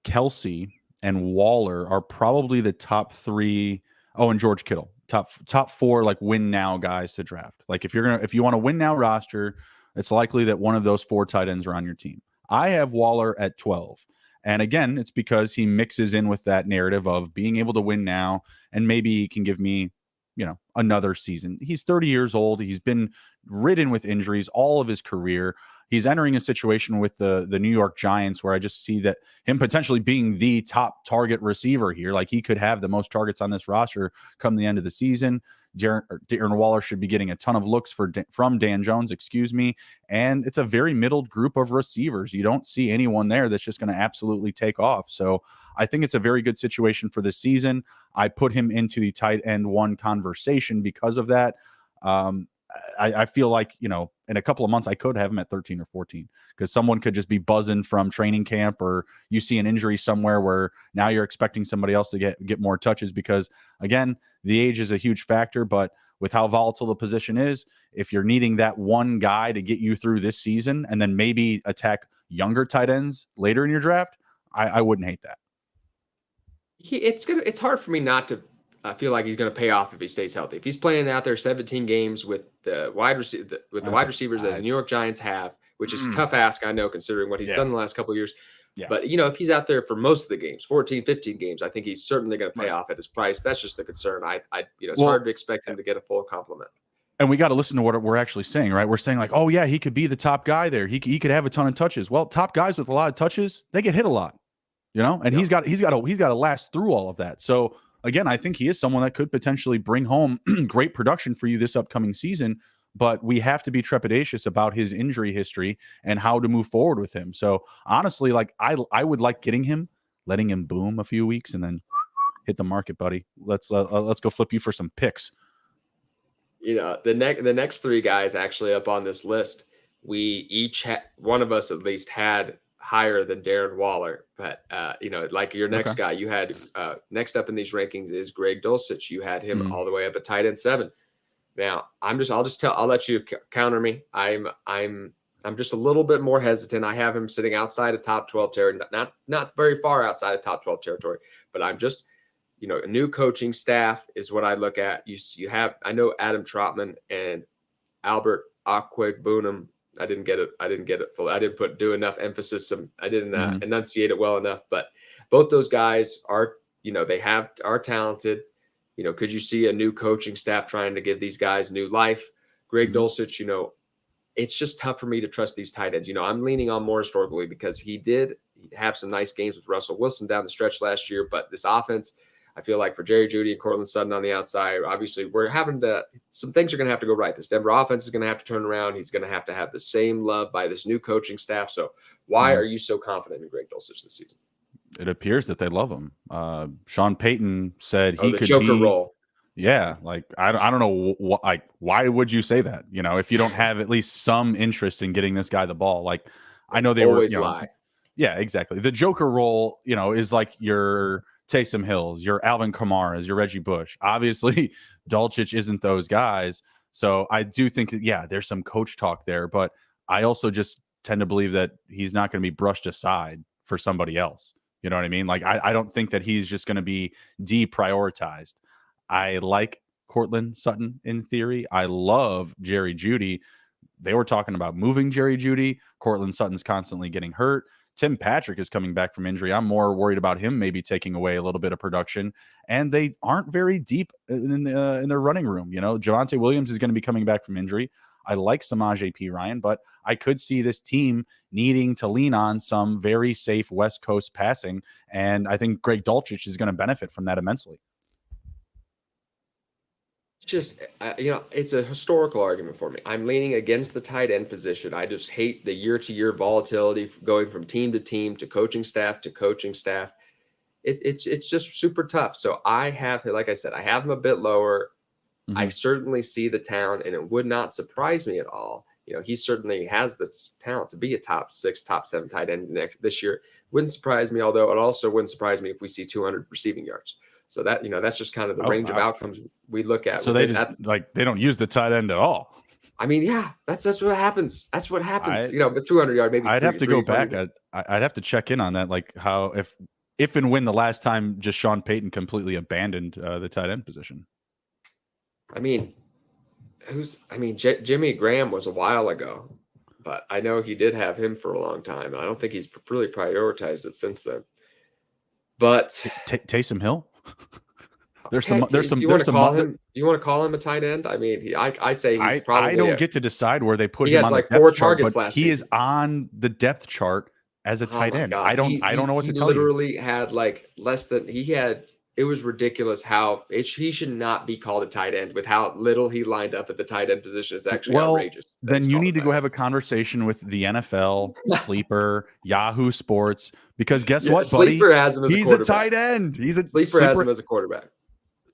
Kelce, and Waller are probably the top 3. Oh, and George Kittle, top 4, like win now guys to draft. Like if you want to win now roster, it's likely that one of those 4 tight ends are on your team. I have Waller at 12. And again, it's because he mixes in with that narrative of being able to win now, and maybe he can give me, another season. He's 30 years old. He's been ridden with injuries all of his career. He's entering a situation with the New York Giants where I just see that him potentially being the top target receiver here. Like he could have the most targets on this roster come the end of the season. Darren Waller should be getting a ton of looks from Dan Jones, and it's a very middled group of receivers. You don't see anyone there that's just going to absolutely take off. So I think it's a very good situation for this season. I put him into the tight end 1 conversation because of that. I feel like, in a couple of months, I could have him at 13 or 14 because someone could just be buzzing from training camp, or you see an injury somewhere where now you're expecting somebody else to get more touches because, again, the age is a huge factor. But with how volatile the position is, if you're needing that one guy to get you through this season and then maybe attack younger tight ends later in your draft, I wouldn't hate that. It's hard for me not to feel like he's going to pay off if he stays healthy. If he's playing out there 17 games with the wide receivers that the New York Giants have, which is a tough ask, I know, considering what he's done in the last couple of years. Yeah. But, if he's out there for most of the games, 14, 15 games, I think he's certainly going to pay off at his price. That's just the concern. It's hard to expect him to get a full complement. And we got to listen to what we're actually saying, right? We're saying like, oh yeah, he could be the top guy there. He could have a ton of touches. Well, top guys with a lot of touches, they get hit a lot, and he's got to last through all of that. So again, I think he is someone that could potentially bring home great production for you this upcoming season, but we have to be trepidatious about his injury history and how to move forward with him. So honestly, like I would like getting him, letting him boom a few weeks and then hit the market, buddy. Let's go flip you for some picks. The next 3 guys actually up on this list, we each one of us at least had higher than Darren Waller, but like your next guy, you had next up in these rankings is Greg Dulcich. You had him all the way up at tight end 7. Now I'll let you counter me. I'm just a little bit more hesitant. I have him sitting outside of top 12 territory, not very far outside of top 12 territory, but I'm just, a new coaching staff is what I look at. I know Adam Trotman and Albert Akwegbunam. I didn't get it fully. I didn't do enough emphasis. I didn't enunciate it well enough, but both those guys are, they are talented. Could you see a new coaching staff trying to give these guys new life? Greg Dulcich, it's just tough for me to trust these tight ends. I'm leaning on more historically because he did have some nice games with Russell Wilson down the stretch last year. But this offense, I feel like for Jerry Jeudy and Cortland Sutton on the outside, obviously some things are going to have to go right. This Denver offense is going to have to turn around. He's going to have the same love by this new coaching staff. So why are you so confident in Greg Dulcich this season? It appears that they love him. Sean Payton said he could Joker role. Yeah, like I don't know why would you say that? If you don't have at least some interest in getting this guy the ball, like I know they always were lie. Yeah, exactly. The Joker role, is like your Taysom Hills, your Alvin Kamara's, your Reggie Bush. Obviously, Dulcich isn't those guys, so I do think that there's some coach talk there, but I also just tend to believe that he's not going to be brushed aside for somebody else. You know what I mean? Like I don't think that he's just going to be deprioritized. I like Cortland Sutton in theory. I love Jerry Jeudy. They were talking about moving Jerry Jeudy. Cortland Sutton's constantly getting hurt. Tim Patrick is coming back from injury. I'm more worried about him maybe taking away a little bit of production. And they aren't very deep in their running room. Javonte Williams is going to be coming back from injury. I like Samaje Perine, but I could see this team needing to lean on some very safe West Coast passing. And I think Greg Dulcich is going to benefit from that immensely. Just, it's a historical argument for me. I'm leaning against the tight end position. I just hate the year-to-year volatility going from team to team to coaching staff to coaching staff. It's just super tough. So I have, like I said, I have him a bit lower. I certainly see the talent, and it would not surprise me at all. He certainly has this talent to be a top 6, top 7 tight end this year. Wouldn't surprise me, although it also wouldn't surprise me if we see 200 receiving yards. So that, that's just kind of the range of outcomes we look at. So they don't use the tight end at all. I mean, yeah, that's what happens. That's what happens. But 200 yard, maybe. I'd have to go back. I'd have to check in on that, like how if and when the last time just Sean Payton completely abandoned the tight end position. I mean, Jimmy Graham was a while ago, but I know he did have him for a long time. And I don't think he's really prioritized it since then. But Taysom Hill. Do you want to call him a tight end? I mean, I say he's probably. I don't get to decide where they put him on like the 4 depth chart, targets but last he season. is on the depth chart as a tight end. God. I don't know what to tell you. He literally had like less than he had. It was ridiculous how he should not be called a tight end with how little he lined up at the tight end position. It's actually outrageous. Then you need to go have a conversation with the NFL, Sleeper, Yahoo Sports, because guess what, buddy? Sleeper has him as he's a tight end. Sleeper has him as a quarterback.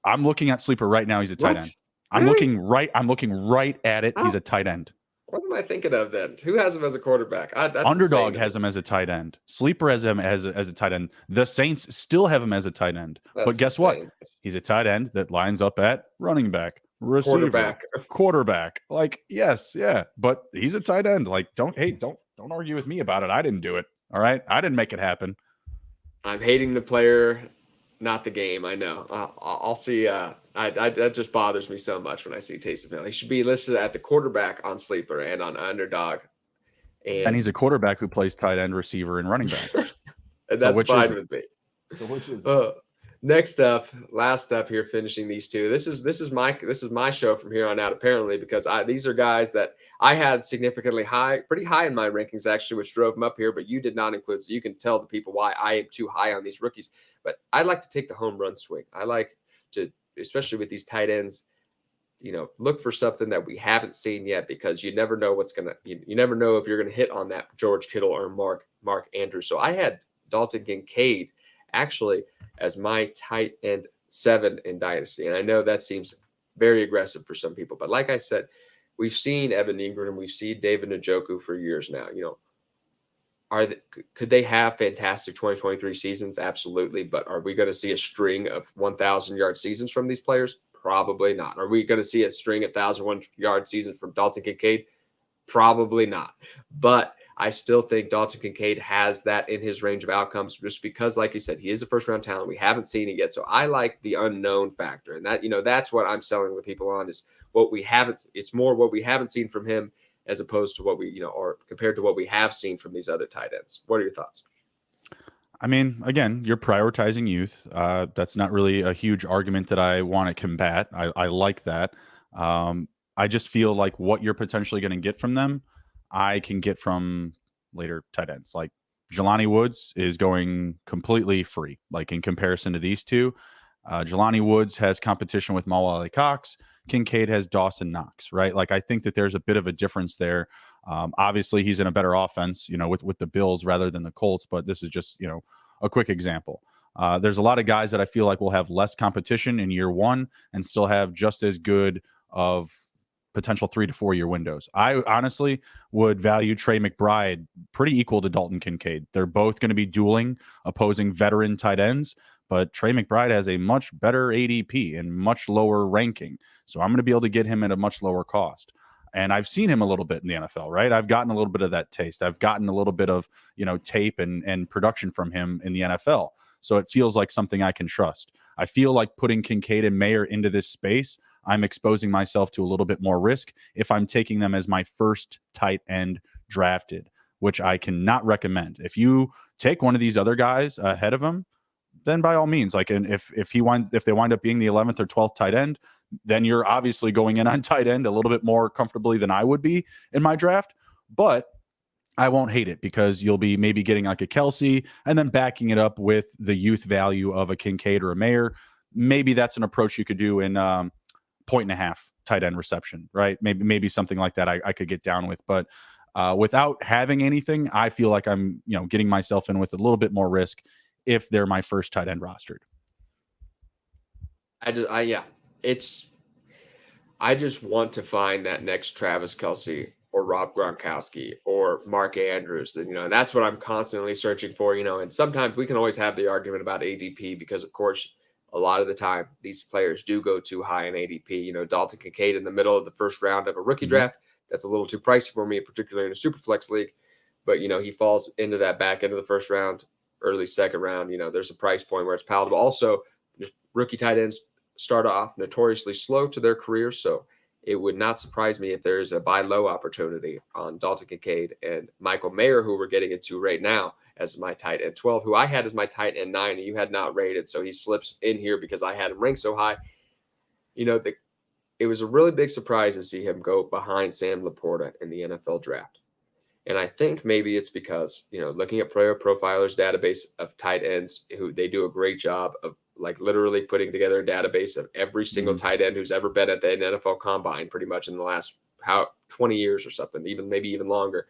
I'm looking at Sleeper right now. He's a tight end. I'm looking right at it. He's a tight end. What am I thinking of then? Who has him as a quarterback? Underdog has him as a tight end. Sleeper has him as a tight end. The Saints still have him as a tight end. But guess what? He's a tight end that lines up at running back, receiver, quarterback. Like, yes, yeah. But he's a tight end. Like, don't argue with me about it. I didn't do it. All right. I didn't make it happen. I'm hating the player, not the game. I know. I'll see. That just bothers me so much when I see Taysom Hill. He should be listed at the quarterback on Sleeper and on Underdog. And he's a quarterback who plays tight end, receiver, and running back. And that's fine with me. So which is next up, last up here, finishing these two. This is my show from here on out, apparently, because these are guys that I had significantly pretty high in my rankings, actually, which drove them up here, but you did not include. So you can tell the people why I am too high on these rookies. But I like to take the home run swing. I like to, especially with these tight ends, look for something that we haven't seen yet, because you never know you never know if you're gonna hit on that George Kittle or Mark Andrews. So I had Dalton Kincaid actually as my tight end 7 in Dynasty, and I know that seems very aggressive for some people, but like I said, we've seen Evan Ingram, we've seen David Njoku for years now. Could they have fantastic 2023 seasons? Absolutely. But are we going to see a string of 1,000-yard seasons from these players? Probably not. Are we going to see a string of 1,001-yard seasons from Dalton Kincaid? Probably not. But I still think Dalton Kincaid has that in his range of outcomes, just because, like you said, he is a first-round talent. We haven't seen it yet. So I like the unknown factor. And that, that's what I'm selling with people on, is what we haven't. It's more what we haven't seen from him, as opposed to what we, or compared to what we have seen from these other tight ends. What are your thoughts? I mean, again, you're prioritizing youth. That's not really a huge argument that I want to combat. I like that. I just feel like what you're potentially going to get from them, I can get from later tight ends. Like Jelani Woods is going completely free, like in comparison to these two. Jelani Woods has competition with Mawale Cox. Kincaid has Dawson Knox, right? Like I think that there's a bit of a difference there. Obviously, he's in a better offense, with the Bills rather than the Colts. But this is just, a quick example. There's a lot of guys that I feel like will have less competition in year one and still have just as good of potential 3 to 4 year windows. I honestly would value Trey McBride pretty equal to Dalton Kincaid. They're both going to be dueling opposing veteran tight ends, but Trey McBride has a much better ADP and much lower ranking. So I'm going to be able to get him at a much lower cost. And I've seen him a little bit in the NFL, right? I've gotten a little bit of that taste. I've gotten a little bit of, tape and production from him in the NFL. So it feels like something I can trust. I feel like putting Kincaid and Mayer into this space, I'm exposing myself to a little bit more risk if I'm taking them as my first tight end drafted, which I cannot recommend. If you take one of these other guys ahead of him, then by all means, like, and if they wind up being the 11th or 12th tight end, then you're obviously going in on tight end a little bit more comfortably than I would be in my draft. But I won't hate it because you'll be maybe getting like a Kelsey and then backing it up with the youth value of a Kincaid or a Mayer. Maybe that's an approach you could do in 1.5 tight end reception, right? Maybe something like that I could get down with. But without having anything, I feel like I'm getting myself in with a little bit more risk if they're my first tight end rostered. I just want to find that next Travis Kelsey or Rob Gronkowski or Mark Andrews. And that's what I'm constantly searching for. And sometimes we can always have the argument about ADP because, of course, a lot of the time these players do go too high in ADP. Dalton Kincaid in the middle of the first round of a rookie draft, that's a little too pricey for me, particularly in a super flex league. But he falls into that back end of the first round, early second round. There's a price point where it's palatable. Also, rookie tight ends start off notoriously slow to their career, so it would not surprise me if there's a buy low opportunity on Dalton Kincaid and Michael Mayer, who we're getting into right now as my tight end 12, who I had as my tight end 9, and you had not rated, so he slips in here because I had him ranked so high. It was a really big surprise to see him go behind Sam Laporta in the NFL draft. And I think maybe it's because, looking at Player Profiler's database of tight ends, who they do a great job of like literally putting together a database of every single tight end who's ever been at the NFL Combine pretty much in the last 20 years or something, maybe even longer.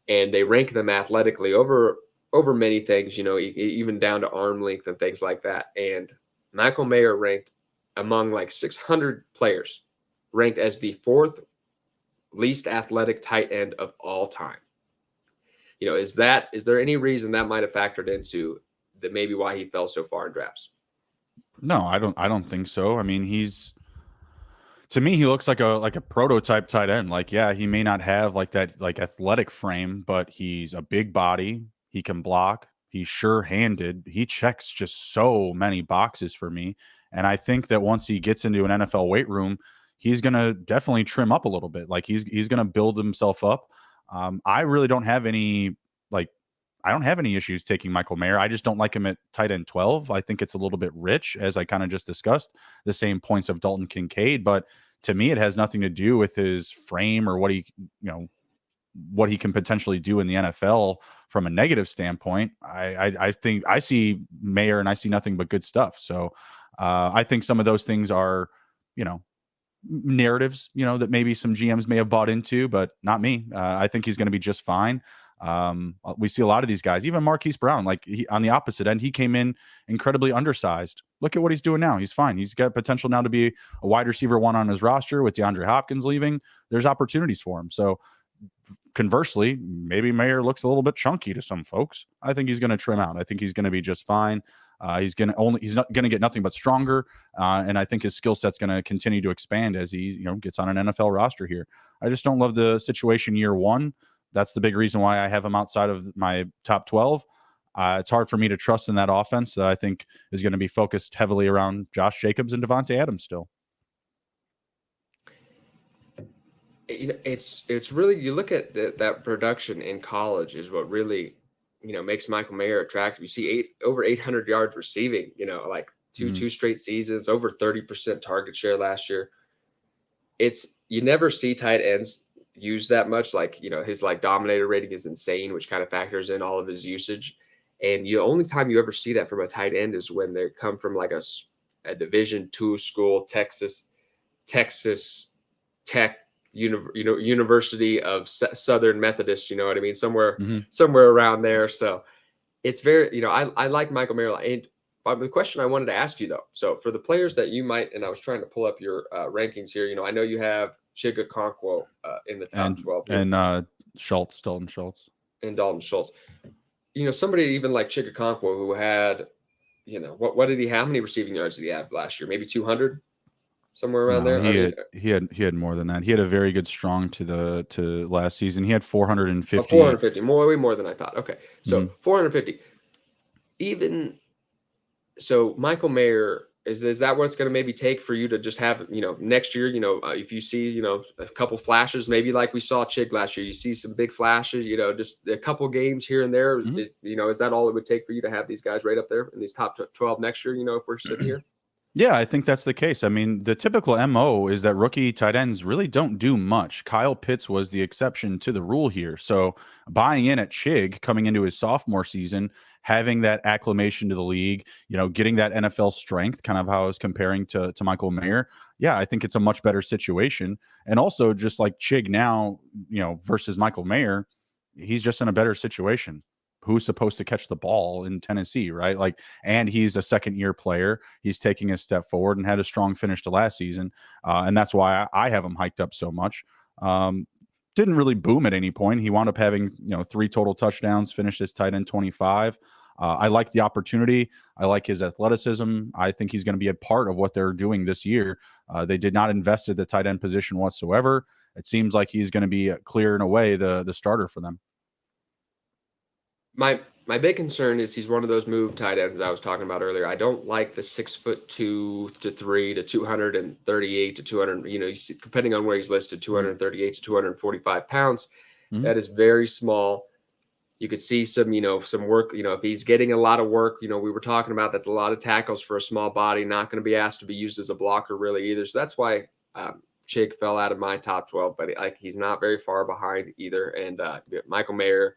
And they rank them athletically over many things, even down to arm length and things like that. And Michael Mayer ranked among like 600 players, ranked as the 4th least athletic tight end of all time. Is there any reason that might have factored into that maybe why he fell so far in drafts? No, I don't think so. I mean, to me, he looks like a prototype tight end. Like, yeah, he may not have like that like athletic frame, but he's a big body. He can block. He's sure-handed. He checks just so many boxes for me. And I think that once he gets into an NFL weight room, he's going to definitely trim up a little bit. Like he's going to build himself up. I really don't have any issues taking Michael Mayer. I just don't like him at tight end 12. I think it's a little bit rich, as I kind of just discussed, the same points of Dalton Kincaid. But to me, it has nothing to do with his frame or what he can potentially do in the NFL from a negative standpoint. I think I see Mayer and I see nothing but good stuff. So I think some of those things are, narratives, that maybe some GMs may have bought into, but not me. I think he's going to be just fine. We see a lot of these guys, even Marquise Brown, like on the opposite end, he came in incredibly undersized. Look at what he's doing now. He's fine. He's got potential now to be a wide receiver 1 on his roster with DeAndre Hopkins leaving. There's opportunities for him. So conversely, maybe Mayer looks a little bit chunky to some folks. I think he's going to trim out. I think he's going to be just fine. He's not going to get nothing but stronger. And I think his skill set's going to continue to expand as he, gets on an NFL roster here. I just don't love the situation year 1. That's the big reason why I have him outside of my top 12. It's hard for me to trust in that offense that I think is going to be focused heavily around Josh Jacobs and Devontae Adams still. It's really, you look at that production in college is what really makes Michael Mayer attractive. You see over 800 yards receiving, like two straight seasons, over 30% target share last year. You never see tight ends use that much. Like, his like dominator rating is insane, which kind of factors in all of his usage. And the only time you ever see that from a tight end is when they come from like a Division II school, Texas Tech, University of Southern Methodist, you know what I mean? Somewhere around there. So it's very, I like Michael Mayer. And the question I wanted to ask you though, so for the players that you might, and I was trying to pull up your rankings here, I know you have Chig Okonkwo in the top 12 here. And Dalton Schultz. And Dalton Schultz. Somebody even like Chig Okonkwo who had, what did he have? How many receiving yards did he have last year? Maybe 200? Somewhere around there. He had more than that. He had a very good strong to last season. He had 450. 450, way more than I thought. Okay, so 450. Even so, Michael Mayer is that what it's going to maybe take for you to just have next year? If you see a couple flashes, maybe like we saw Chig last year, you see some big flashes. Just a couple games here and there. Is that all it would take for you to have these guys right up there in these top 12 next year? If we're sitting here. Yeah, I think that's the case. I mean, the typical MO is that rookie tight ends really don't do much. Kyle Pitts was the exception to the rule here. So buying in at Chig coming into his sophomore season, having that acclimation to the league, getting that NFL strength, kind of how I was comparing to Michael Mayer. Yeah, I think it's a much better situation. And also just like Chig now, versus Michael Mayer, he's just in a better situation. Who's supposed to catch the ball in Tennessee, right? And he's a second-year player. He's taking a step forward and had a strong finish to last season. And that's why I have him hiked up so much. Didn't really boom at any point. He wound up having, 3 total touchdowns, finished his tight end 25. I like the opportunity. I like his athleticism. I think he's going to be a part of what they're doing this year. They did not invest at the tight end position whatsoever. It seems like he's going to be clearing away the starter for them. My big concern is he's one of those move tight ends I was talking about earlier. I don't like the 6'2" to 3 to 238 to 200. Depending on where he's listed, 238 to 245 pounds. That is very small. You could see some work. If he's getting a lot of work, we were talking about that's a lot of tackles for a small body. Not going to be asked to be used as a blocker really either. So that's why Chig fell out of my top 12. But he's not very far behind either. And Michael Mayer.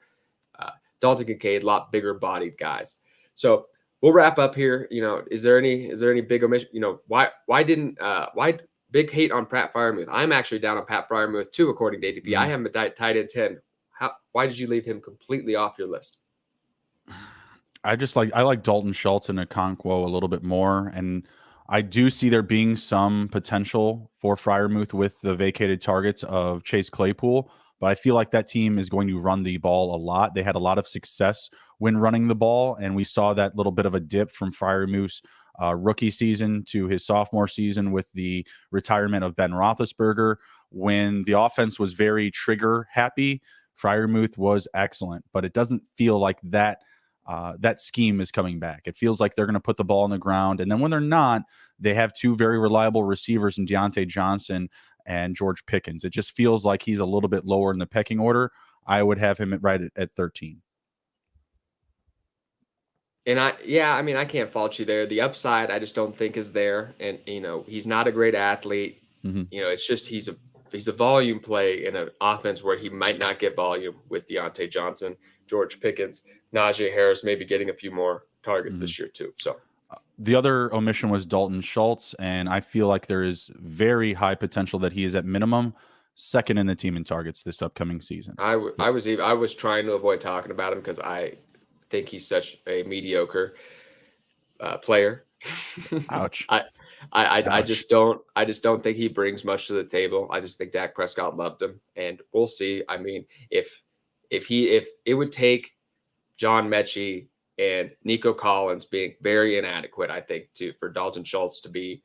Dalton Kincaid, a lot bigger bodied guys. So we'll wrap up here. Is there any big omission? Why big hate on Pat Freiermuth? I'm actually down on Pat Freiermuth too, according to ADP. I have him at tight end 10. Why did you leave him completely off your list? I like Dalton Schultz and Okonkwo a little bit more, and I do see there being some potential for Freiermuth with the vacated targets of Chase Claypool. But I feel like that team is going to run the ball a lot. They had a lot of success when running the ball, and we saw that little bit of a dip from Freiermuth's rookie season to his sophomore season with the retirement of Ben Roethlisberger. When the offense was very trigger happy, Freiermuth was excellent, but it doesn't feel like that scheme is coming back. It feels like they're going to put the ball on the ground, and then when they're not, they have 2 very reliable receivers in Deontay Johnson and George Pickens. It just feels like he's a little bit lower in the pecking order. I would have him at 13. And I can't fault you there. The upside I just don't think is there. And he's not a great athlete. It's just he's a volume play in an offense where he might not get volume with Deontay Johnson, George Pickens, Najee Harris maybe getting a few more targets this year too. So the other omission was Dalton Schultz, and I feel like there is very high potential that he is at minimum second in the team in targets this upcoming season. I was trying to avoid talking about him because I think he's such a mediocre player. Ouch. I just don't think he brings much to the table. I just think Dak Prescott loved him, and we'll see. I mean, if it would take John Mechie and Nico Collins being very inadequate, I think, for Dalton Schultz to be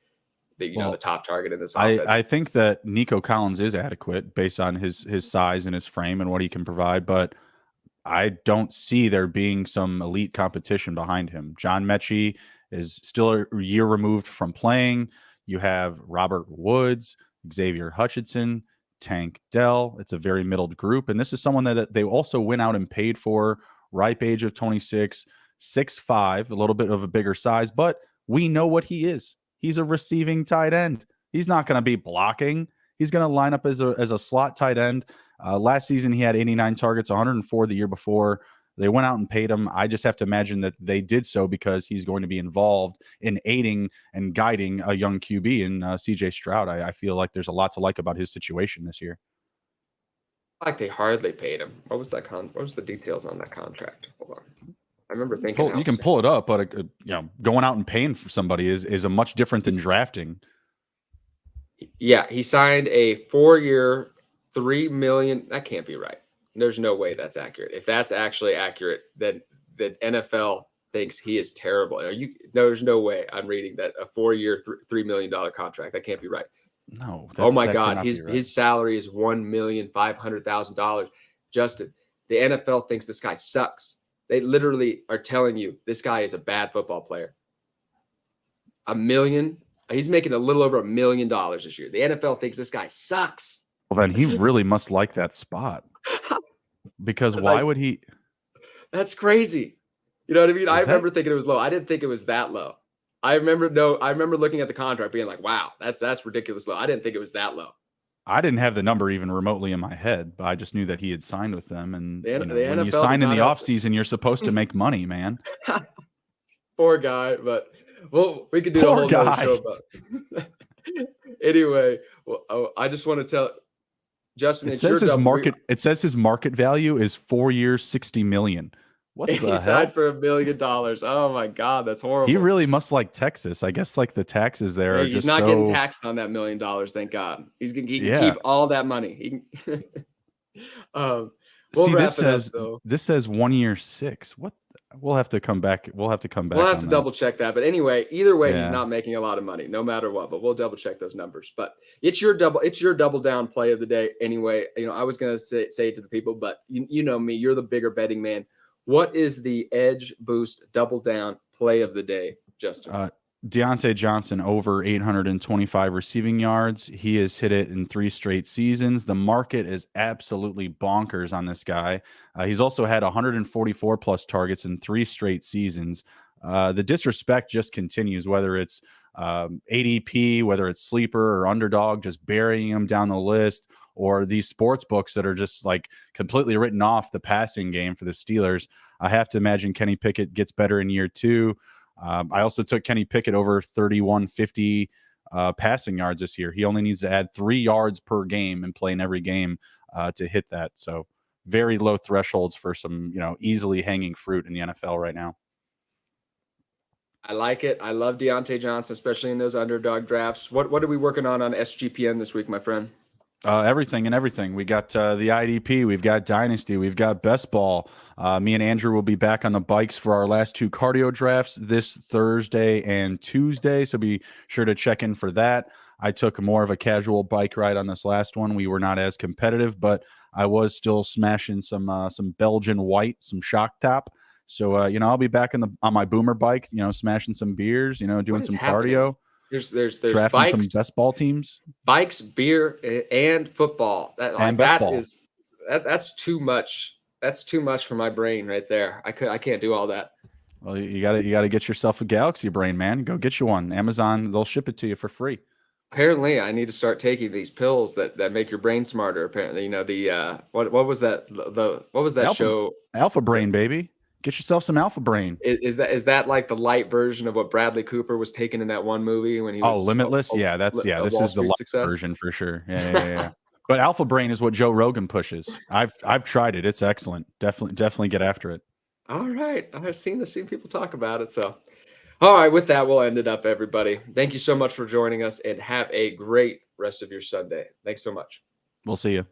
the top target in this offense. I think that Nico Collins is adequate based on his size and his frame and what he can provide, but I don't see there being some elite competition behind him. John Mechie is still a year removed from playing. You have Robert Woods, Xavier Hutchinson, Tank Dell. It's a very middled group, and this is someone that they also went out and paid for ripe age of 26, 6'5", a little bit of a bigger size, but we know what he is. He's a receiving tight end. He's not going to be blocking. He's going to line up as a slot tight end. Last season, he had 89 targets, 104 the year before. They went out and paid him. I just have to imagine that they did so because he's going to be involved in aiding and guiding a young QB in CJ Stroud. I feel like there's a lot to like about his situation this year. Like they hardly paid him. What was that what was the details on that contract? Hold on. I remember thinking you can pull it up, but going out and paying for somebody is a much different than drafting. Yeah, he signed a 4-year, $3 million. That can't be right. There's no way that's accurate. If that's actually accurate, then the NFL thinks he is terrible. There's no way I'm reading that a 4-year, $3 million contract. That can't be right. No. Oh my God, his salary is $1,500,000. Justin, the NFL thinks this guy sucks. They literally are telling you this guy is a bad football player. $1 million. He's making a little over $1 million this year. The NFL thinks this guy sucks. Well, then he really must like that spot. Because why would he? That's crazy. You know what I mean? I remember thinking it was low. I didn't think it was that low. I remember looking at the contract being like, wow, that's ridiculous low. I didn't think it was that low. I didn't have the number even remotely in my head, but I just knew that he had signed with them. And when you NFL sign in the offseason, you're supposed to make money, man. Poor guy, but we could do a whole nother show about it. Anyway, I just want to tell Justin, it says his market value is 4 years, $60 million. What the hell? He signed for $1 million. Oh my God, that's horrible. He really must like Texas. I guess like the taxes there. He's not getting taxed on that $1 million. Thank God. He can keep all that money. This says 1 year 6. What? We'll have to come back. We'll have to double check that. But anyway, either way, he's not making a lot of money, no matter what. But we'll double check those numbers. But it's your double down play of the day. Anyway, I was gonna say it to the people, but you know me, you're the bigger betting man. What is the edge boost double down play of the day, Justin? Deontay Johnson over 825 receiving yards. He has hit it in 3 straight seasons. The market is absolutely bonkers on this guy. He's also had 144 plus targets in 3 straight seasons. The disrespect just continues, whether it's ADP, whether it's sleeper or underdog, just burying him down the list, or these sports books that are just like completely written off the passing game for the Steelers. I have to imagine Kenny Pickett gets better in year 2. I also took Kenny Pickett over 3,150 passing yards this year. He only needs to add 3 yards per game and play in every game to hit that. So very low thresholds for some, easily hanging fruit in the NFL right now. I like it. I love Deontay Johnson, especially in those underdog drafts. What are we working on SGPN this week, my friend? Everything. We got the IDP, we've got Dynasty, we've got Best Ball. Me and Andrew will be back on the bikes for our last 2 cardio drafts this Thursday and Tuesday, so be sure to check in for that. I took more of a casual bike ride on this last one. We were not as competitive, but I was still smashing some Belgian white, some shock top. So I'll be back on my boomer bike, smashing some beers, doing some cardio. There's drafting bikes, some best ball teams, bikes, beer, and football. That's too much. That's too much for my brain right there. I can't do all that. Well, you gotta get yourself a Galaxy brain, man. Go get you one. Amazon, they'll ship it to you for free. Apparently, I need to start taking these pills that make your brain smarter. Apparently, what was that? What was that show? Alpha Brain, baby. Get yourself some Alpha Brain. Is that like the light version of what Bradley Cooper was taking in that one movie when he was Limitless? This is the light version for sure. Yeah. But Alpha Brain is what Joe Rogan pushes. I've tried it. It's excellent. Definitely get after it. All right. I've seen people talk about it. So, all right. With that, we'll end it up, everybody. Thank you so much for joining us, and have a great rest of your Sunday. Thanks so much. We'll see you.